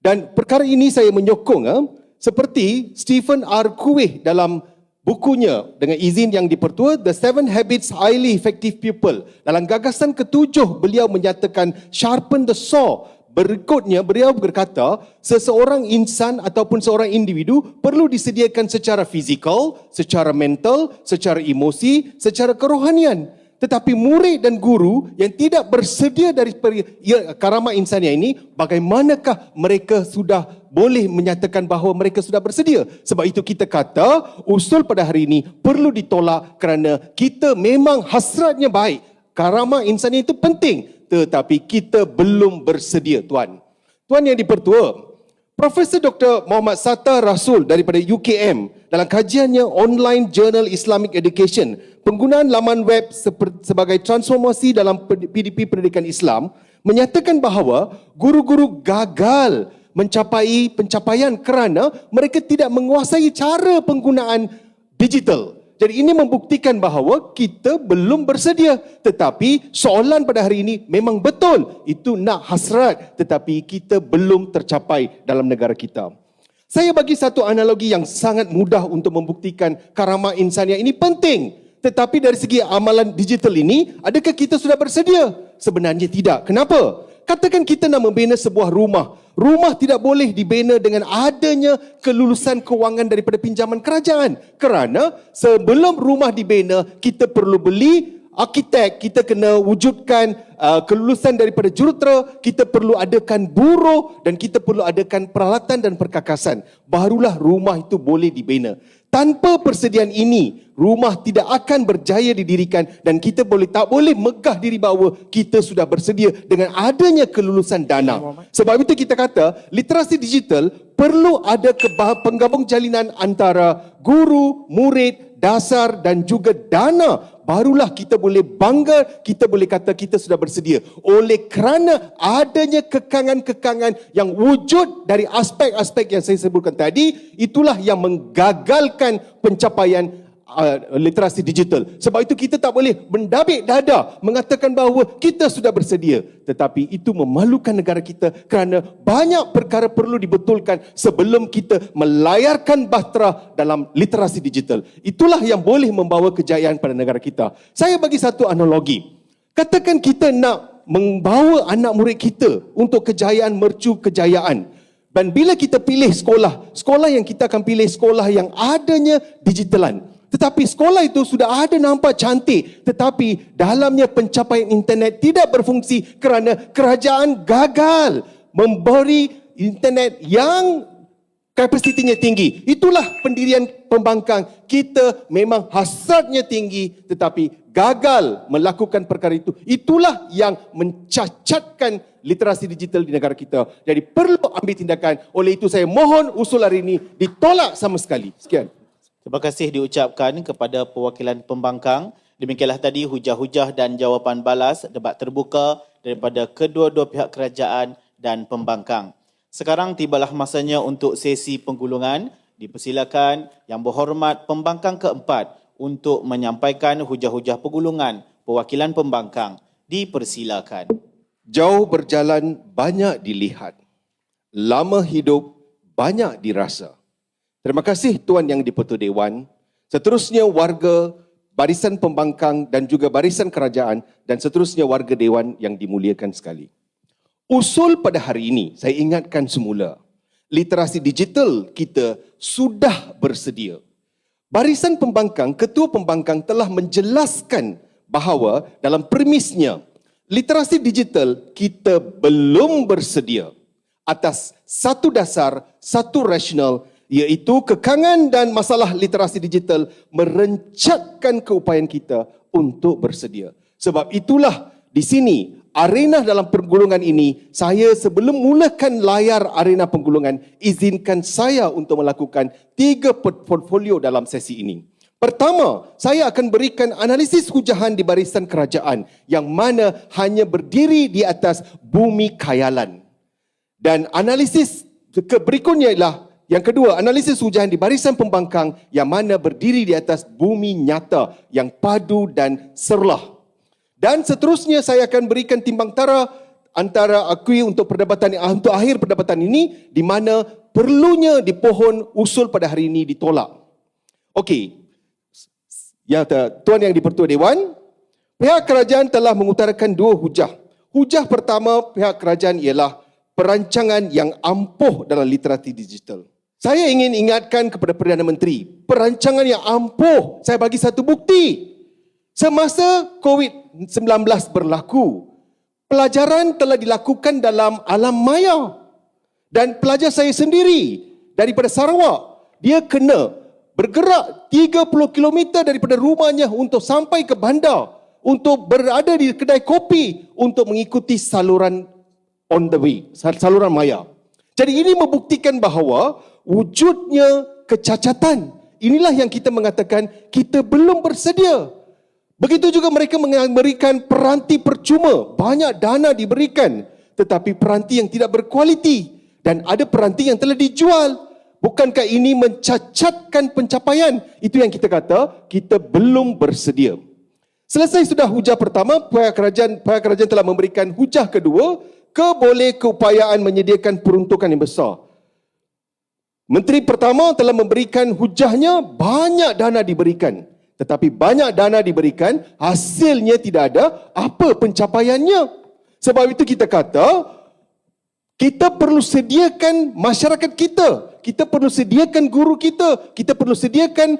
Dan perkara ini saya menyokong seperti Stephen R. Covey dalam bukunya dengan izin Yang di-Pertua, The 7 Habits Highly Effective People. Dalam gagasan ke-7 beliau menyatakan sharpen the saw. Berikutnya beliau berkata seseorang insan ataupun seorang individu perlu disediakan secara fizikal, secara mental, secara emosi, secara kerohanian. Tetapi murid dan guru yang tidak bersedia dari karamah insaniah ini, bagaimanakah mereka sudah boleh menyatakan bahawa mereka sudah bersedia? Sebab itu kita kata usul pada hari ini perlu ditolak kerana kita memang hasratnya baik. Karamah insaniah itu penting, tetapi kita belum bersedia, Tuan. Tuan Yang di-Pertua, Profesor Dr. Muhammad Sattar Rasul daripada UKM dalam kajiannya Online Journal Islamic Education, penggunaan laman web sebagai transformasi dalam PDP pendidikan Islam, menyatakan bahawa guru-guru gagal mencapai pencapaian kerana mereka tidak menguasai cara penggunaan digital. Jadi ini membuktikan bahawa kita belum bersedia. Tetapi soalan pada hari ini memang betul. Itu nak hasrat tetapi kita belum tercapai dalam negara kita. Saya bagi satu analogi yang sangat mudah untuk membuktikan karamah insaniah ini penting. Tetapi dari segi amalan digital ini, adakah kita sudah bersedia? Sebenarnya tidak. Kenapa? Katakan kita nak membina sebuah rumah. Rumah tidak boleh dibina dengan adanya kelulusan kewangan daripada pinjaman kerajaan. Kerana sebelum rumah dibina, kita perlu beli arkitek, kita kena wujudkan kelulusan daripada jurutera, kita perlu adakan buruh dan kita perlu adakan peralatan dan perkakasan. Barulah rumah itu boleh dibina. Tanpa persediaan ini, rumah tidak akan berjaya didirikan dan kita tak boleh megah diri bahawa kita sudah bersedia dengan adanya kelulusan dana. Sebab itu kita kata literasi digital perlu ada penggabung jalinan antara guru, murid, dasar dan juga dana. Barulah kita boleh bangga, kita boleh kata kita sudah bersedia. Oleh kerana adanya kekangan-kekangan yang wujud dari aspek-aspek yang saya sebutkan tadi, itulah yang menggagalkan pencapaian literasi digital. Sebab itu kita tak boleh mendabik dada mengatakan bahawa kita sudah bersedia. Tetapi itu memalukan negara kita kerana banyak perkara perlu dibetulkan sebelum kita melayarkan bahtera dalam literasi digital. Itulah yang boleh membawa kejayaan pada negara kita. Saya bagi satu analogi. Katakan kita nak membawa anak murid kita untuk kejayaan mercu kejayaan. Dan bila kita pilih sekolah yang kita akan pilih sekolah yang adanya digitalan. Tetapi sekolah itu sudah ada nampak cantik. Tetapi dalamnya pencapaian internet tidak berfungsi kerana kerajaan gagal memberi internet yang kapasitinya tinggi. Itulah pendirian pembangkang. Kita memang hasratnya tinggi tetapi gagal melakukan perkara itu. Itulah yang mencacatkan literasi digital di negara kita. Jadi perlu ambil tindakan. Oleh itu saya mohon usul hari ini ditolak sama sekali. Sekian. Terima kasih diucapkan kepada perwakilan pembangkang. Demikianlah tadi hujah-hujah dan jawapan balas debat terbuka daripada kedua-dua pihak kerajaan dan pembangkang. Sekarang tibalah masanya untuk sesi penggulungan. Dipersilakan Yang Berhormat Pembangkang keempat untuk menyampaikan hujah-hujah penggulungan perwakilan pembangkang. Dipersilakan. Jauh berjalan banyak dilihat. Lama hidup banyak dirasa. Terima kasih Tuan Yang di-Pertua Dewan. Seterusnya warga barisan pembangkang dan juga barisan kerajaan dan seterusnya warga Dewan yang dimuliakan sekali. Usul pada hari ini, saya ingatkan semula, literasi digital kita sudah bersedia. Barisan pembangkang, ketua pembangkang telah menjelaskan bahawa dalam premisnya, literasi digital kita belum bersedia atas satu dasar, satu rasional, iaitu kekangan dan masalah literasi digital merencatkan keupayaan kita untuk bersedia. Sebab itulah di sini arena dalam penggulungan ini, saya sebelum mulakan layar arena penggulungan, izinkan saya untuk melakukan 3 portfolio dalam sesi ini. Pertama, saya akan berikan analisis hujahan di barisan kerajaan yang mana hanya berdiri di atas bumi khayalan. Dan analisis berikutnya ialah yang kedua, analisis hujahan di barisan pembangkang yang mana berdiri di atas bumi nyata yang padu dan serlah. Dan seterusnya saya akan berikan timbang tara antara akui untuk untuk akhir perdebatan ini di mana perlunya dipohon usul pada hari ini ditolak. Okey. Ya, Tuan Yang di-Pertua Dewan, pihak kerajaan telah mengutarakan 2 hujah. Hujah pertama pihak kerajaan ialah perancangan yang ampuh dalam literasi digital. Saya ingin ingatkan kepada Perdana Menteri, perancangan yang ampuh, saya bagi satu bukti. Semasa COVID-19 berlaku, pelajaran telah dilakukan dalam alam maya. Dan pelajar saya sendiri daripada Sarawak, dia kena bergerak 30 km daripada rumahnya untuk sampai ke bandar, untuk berada di kedai kopi untuk mengikuti saluran on the way, saluran maya. Jadi ini membuktikan bahawa wujudnya kecacatan. Inilah yang kita mengatakan kita belum bersedia. Begitu juga mereka memberikan peranti percuma. Banyak dana diberikan, tetapi peranti yang tidak berkualiti. Dan ada peranti yang telah dijual. Bukankah ini mencacatkan pencapaian? Itu yang kita kata, kita belum bersedia. Selesai sudah hujah pertama, pihak kerajaan telah memberikan hujah kedua, keupayaan menyediakan peruntukan yang besar. Menteri pertama telah memberikan hujahnya, banyak dana diberikan. Tetapi banyak dana diberikan, hasilnya tidak ada, apa pencapaiannya? Sebab itu kita kata, kita perlu sediakan masyarakat kita. Kita perlu sediakan guru kita. Kita perlu sediakan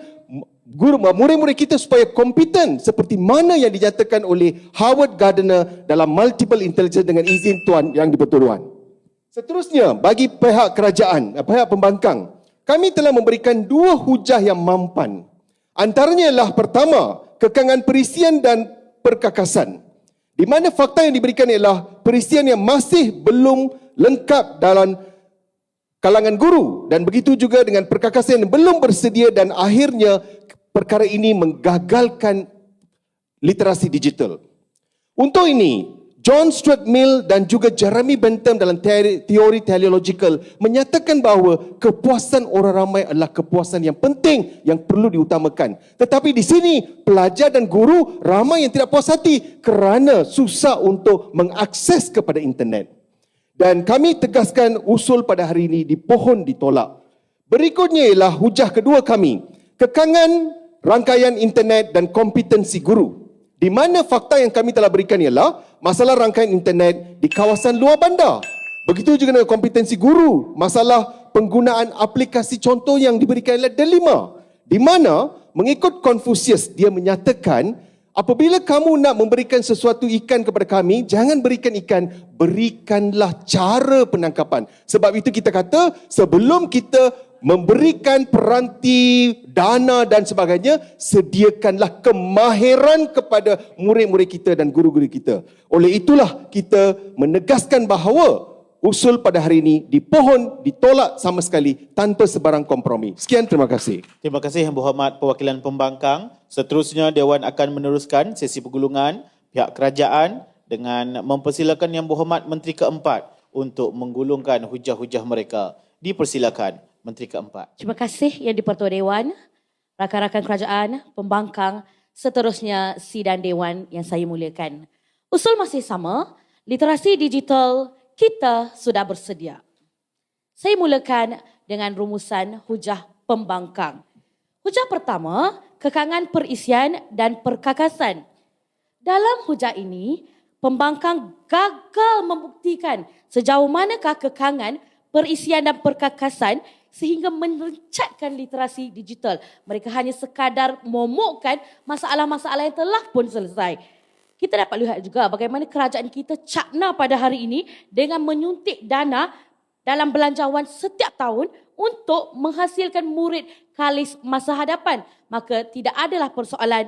murid-murid kita supaya kompeten seperti mana yang dinyatakan oleh Howard Gardner dalam Multiple Intelligence dengan izin Tuan Yang di-Pertuan. Seterusnya, bagi pihak kerajaan, pihak pembangkang, kami telah memberikan 2 hujah yang mampan. Antaranya ialah pertama, kekangan perisian dan perkakasan. Di mana fakta yang diberikan ialah perisian yang masih belum lengkap dalam kalangan guru dan begitu juga dengan perkakasan yang belum bersedia dan akhirnya perkara ini menggagalkan literasi digital. Untuk ini, John Stuart Mill dan juga Jeremy Bentham dalam teori teleological menyatakan bahawa kepuasan orang ramai adalah kepuasan yang penting yang perlu diutamakan. Tetapi di sini pelajar dan guru ramai yang tidak puas hati kerana susah untuk mengakses kepada internet. Dan kami tegaskan usul pada hari ini dipohon ditolak. Berikutnya ialah hujah kedua kami, kekangan rangkaian internet dan kompetensi guru. Di mana fakta yang kami telah berikan ialah masalah rangkaian internet di kawasan luar bandar. Begitu juga dengan kompetensi guru, masalah penggunaan aplikasi contoh yang diberikan oleh Delima. Di mana mengikut Confucius, dia menyatakan apabila kamu nak memberikan sesuatu ikan kepada kami, jangan berikan ikan, berikanlah cara penangkapan. Sebab itu kita kata, sebelum kita memberikan peranti, dana dan sebagainya, sediakanlah kemahiran kepada murid-murid kita dan guru-guru kita. Oleh itulah kita menegaskan bahawa usul pada hari ini dipohon, ditolak sama sekali tanpa sebarang kompromi. Sekian, terima kasih. Terima kasih Yang Berhormat Perwakilan Pembangkang. Seterusnya Dewan akan meneruskan sesi pergulungan pihak kerajaan dengan mempersilakan Yang Berhormat Menteri Keempat untuk menggulungkan hujah-hujah mereka. Dipersilakan Menteri Keempat. Terima kasih Yang di-Pertua Dewan, rakan-rakan kerajaan, pembangkang, seterusnya sidang Dewan yang saya muliakan. Usul masih sama, literasi digital kita sudah bersedia. Saya mulakan dengan rumusan hujah pembangkang. Hujah pertama, kekangan perisian dan perkakasan. Dalam hujah ini, pembangkang gagal membuktikan sejauh manakah kekangan perisian dan perkakasan sehingga merencatkan literasi digital. Mereka hanya sekadar momokkan masalah-masalah yang telah pun selesai. Kita dapat lihat juga bagaimana kerajaan kita cakna pada hari ini dengan menyuntik dana dalam belanjawan setiap tahun untuk menghasilkan murid kalis masa hadapan. Maka tidak adalah persoalan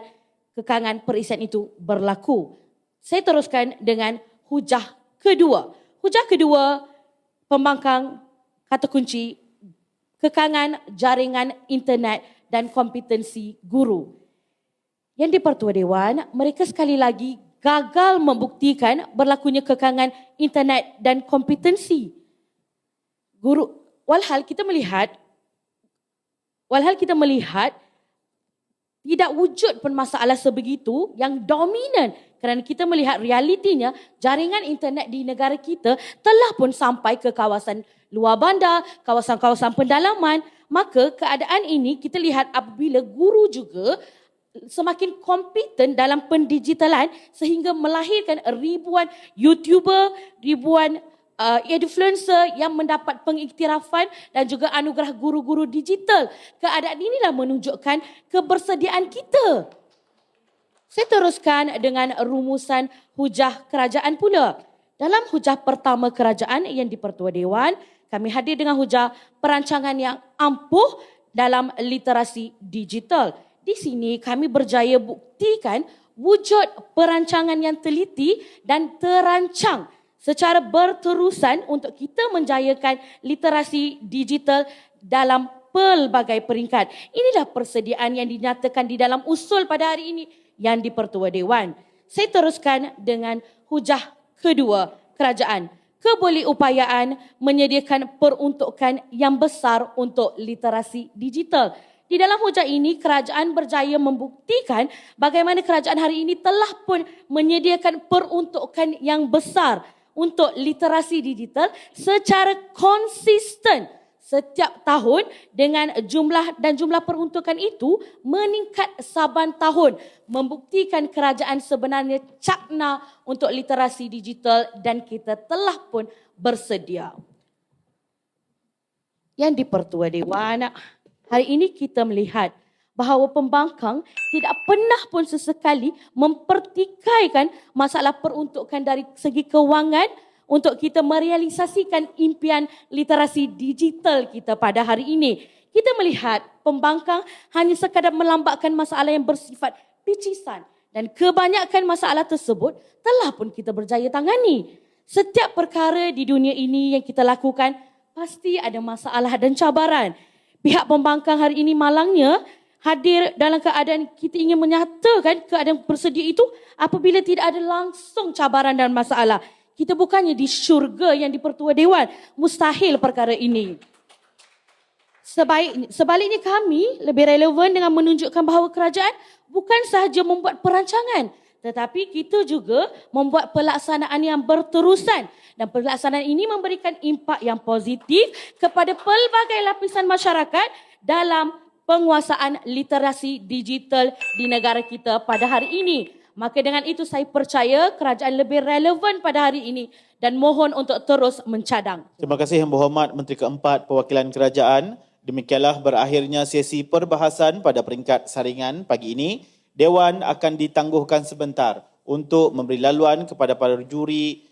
kekangan perisian itu berlaku. Saya teruskan dengan hujah kedua. Hujah kedua, pembangkang kata kunci, kekangan jaringan internet dan kompetensi guru. Yang di-Pertua Dewan, mereka sekali lagi gagal membuktikan berlakunya kekangan internet dan kompetensi guru. Walhal kita melihat tidak wujud pun masalah sebegitu yang dominan kerana kita melihat realitinya jaringan internet di negara kita telah pun sampai ke kawasan luar bandar, kawasan-kawasan pendalaman. Maka keadaan ini kita lihat apabila guru juga semakin kompeten dalam pendigitalan sehingga melahirkan ribuan YouTuber, ribuan influencer yang mendapat pengiktirafan dan juga anugerah guru-guru digital. Keadaan inilah menunjukkan kebersediaan kita. Saya teruskan dengan rumusan hujah kerajaan pula. Dalam hujah pertama kerajaan yang di-Pertua Dewan, kami hadir dengan hujah perancangan yang ampuh dalam literasi digital. Di sini kami berjaya buktikan wujud perancangan yang teliti dan terancang secara berterusan untuk kita menjayakan literasi digital dalam pelbagai peringkat. Inilah persediaan yang dinyatakan di dalam usul pada hari ini yang di-Pertua Dewan. Saya teruskan dengan hujah kedua kerajaan. Kebolehupayaan menyediakan peruntukan yang besar untuk literasi digital. Di dalam hujah ini, kerajaan berjaya membuktikan bagaimana kerajaan hari ini telah pun menyediakan peruntukan yang besar untuk literasi digital secara konsisten setiap tahun dengan jumlah peruntukan itu meningkat saban tahun, membuktikan kerajaan sebenarnya cakna untuk literasi digital dan kita telah pun bersedia. Yang di-Pertua Dewan, hari ini kita melihat bahawa pembangkang tidak pernah pun sesekali mempertikaikan masalah peruntukan dari segi kewangan untuk kita merealisasikan impian literasi digital kita pada hari ini. Kita melihat pembangkang hanya sekadar melambatkan masalah yang bersifat picisan dan kebanyakan masalah tersebut telah pun kita berjaya tangani. Setiap perkara di dunia ini yang kita lakukan pasti ada masalah dan cabaran. Pihak pembangkang hari ini malangnya hadir dalam keadaan kita ingin menyatakan keadaan bersedia itu apabila tidak ada langsung cabaran dan masalah. Kita bukannya di syurga yang di-Pertua Dewan. Mustahil perkara ini. Sebaliknya kami lebih relevan dengan menunjukkan bahawa kerajaan bukan sahaja membuat perancangan, tetapi kita juga membuat pelaksanaan yang berterusan. Dan pelaksanaan ini memberikan impak yang positif kepada pelbagai lapisan masyarakat dalam penguasaan literasi digital di negara kita pada hari ini. Maka dengan itu saya percaya kerajaan lebih relevan pada hari ini dan mohon untuk terus mencadang. Terima kasih Yang Berhormat Menteri Keempat Perwakilan Kerajaan. Demikianlah berakhirnya sesi perbahasan pada peringkat saringan pagi ini. Dewan akan ditangguhkan sebentar untuk memberi laluan kepada para juri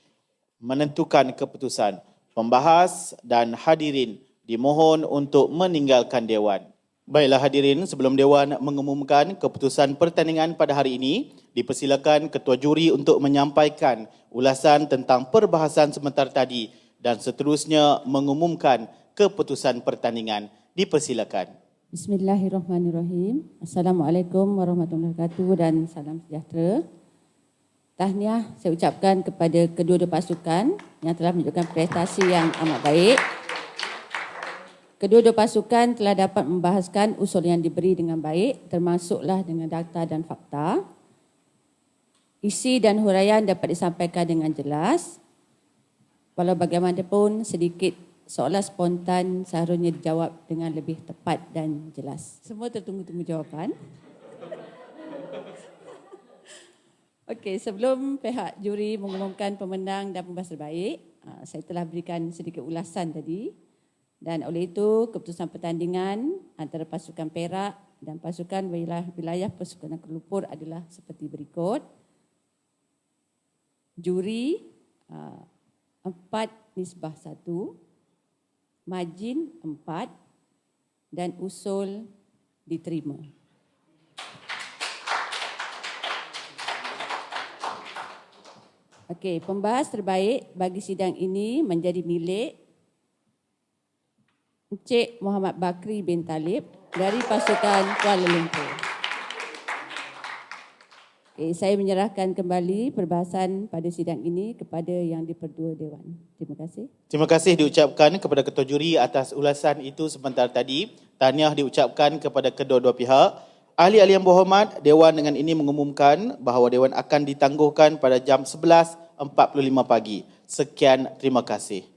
menentukan keputusan. Pembahas dan hadirin dimohon untuk meninggalkan Dewan. Baiklah hadirin, sebelum Dewan mengumumkan keputusan pertandingan pada hari ini, dipersilakan Ketua Juri untuk menyampaikan ulasan tentang perbahasan sebentar tadi dan seterusnya mengumumkan keputusan pertandingan. Dipersilakan. Bismillahirrahmanirrahim. Assalamualaikum warahmatullahi wabarakatuh dan salam sejahtera. Tahniah saya ucapkan kepada kedua-dua pasukan yang telah menunjukkan prestasi yang amat baik. Kedua-dua pasukan telah dapat membahaskan usul yang diberi dengan baik, termasuklah dengan data dan fakta. Isi dan huraian dapat disampaikan dengan jelas. Walau bagaimanapun sedikit soalan spontan seharusnya dijawab dengan lebih tepat dan jelas. Semua tertunggu-tunggu jawapan. Okey, sebelum pihak juri mengumumkan pemenang dan pembahas terbaik, saya telah berikan sedikit ulasan tadi. Dan oleh itu, keputusan pertandingan antara pasukan Perak dan pasukan wilayah Persekutuan Kuala Lumpur adalah seperti berikut. Juri 4:1, margin 4 dan usul diterima. Okey, pembahas terbaik bagi sidang ini menjadi milik Encik Muhammad Bakri bin Talib dari pasukan Kuala Lumpur. Okay, saya menyerahkan kembali perbahasan pada sidang ini kepada Yang di-Pertua Dewan. Terima kasih. Terima kasih diucapkan kepada Ketua Juri atas ulasan itu sebentar tadi. Tahniah diucapkan kepada kedua-dua pihak. Ahli-ahli yang berhormat, Dewan dengan ini mengumumkan bahawa Dewan akan ditangguhkan pada jam 11.45 pagi. Sekian, terima kasih.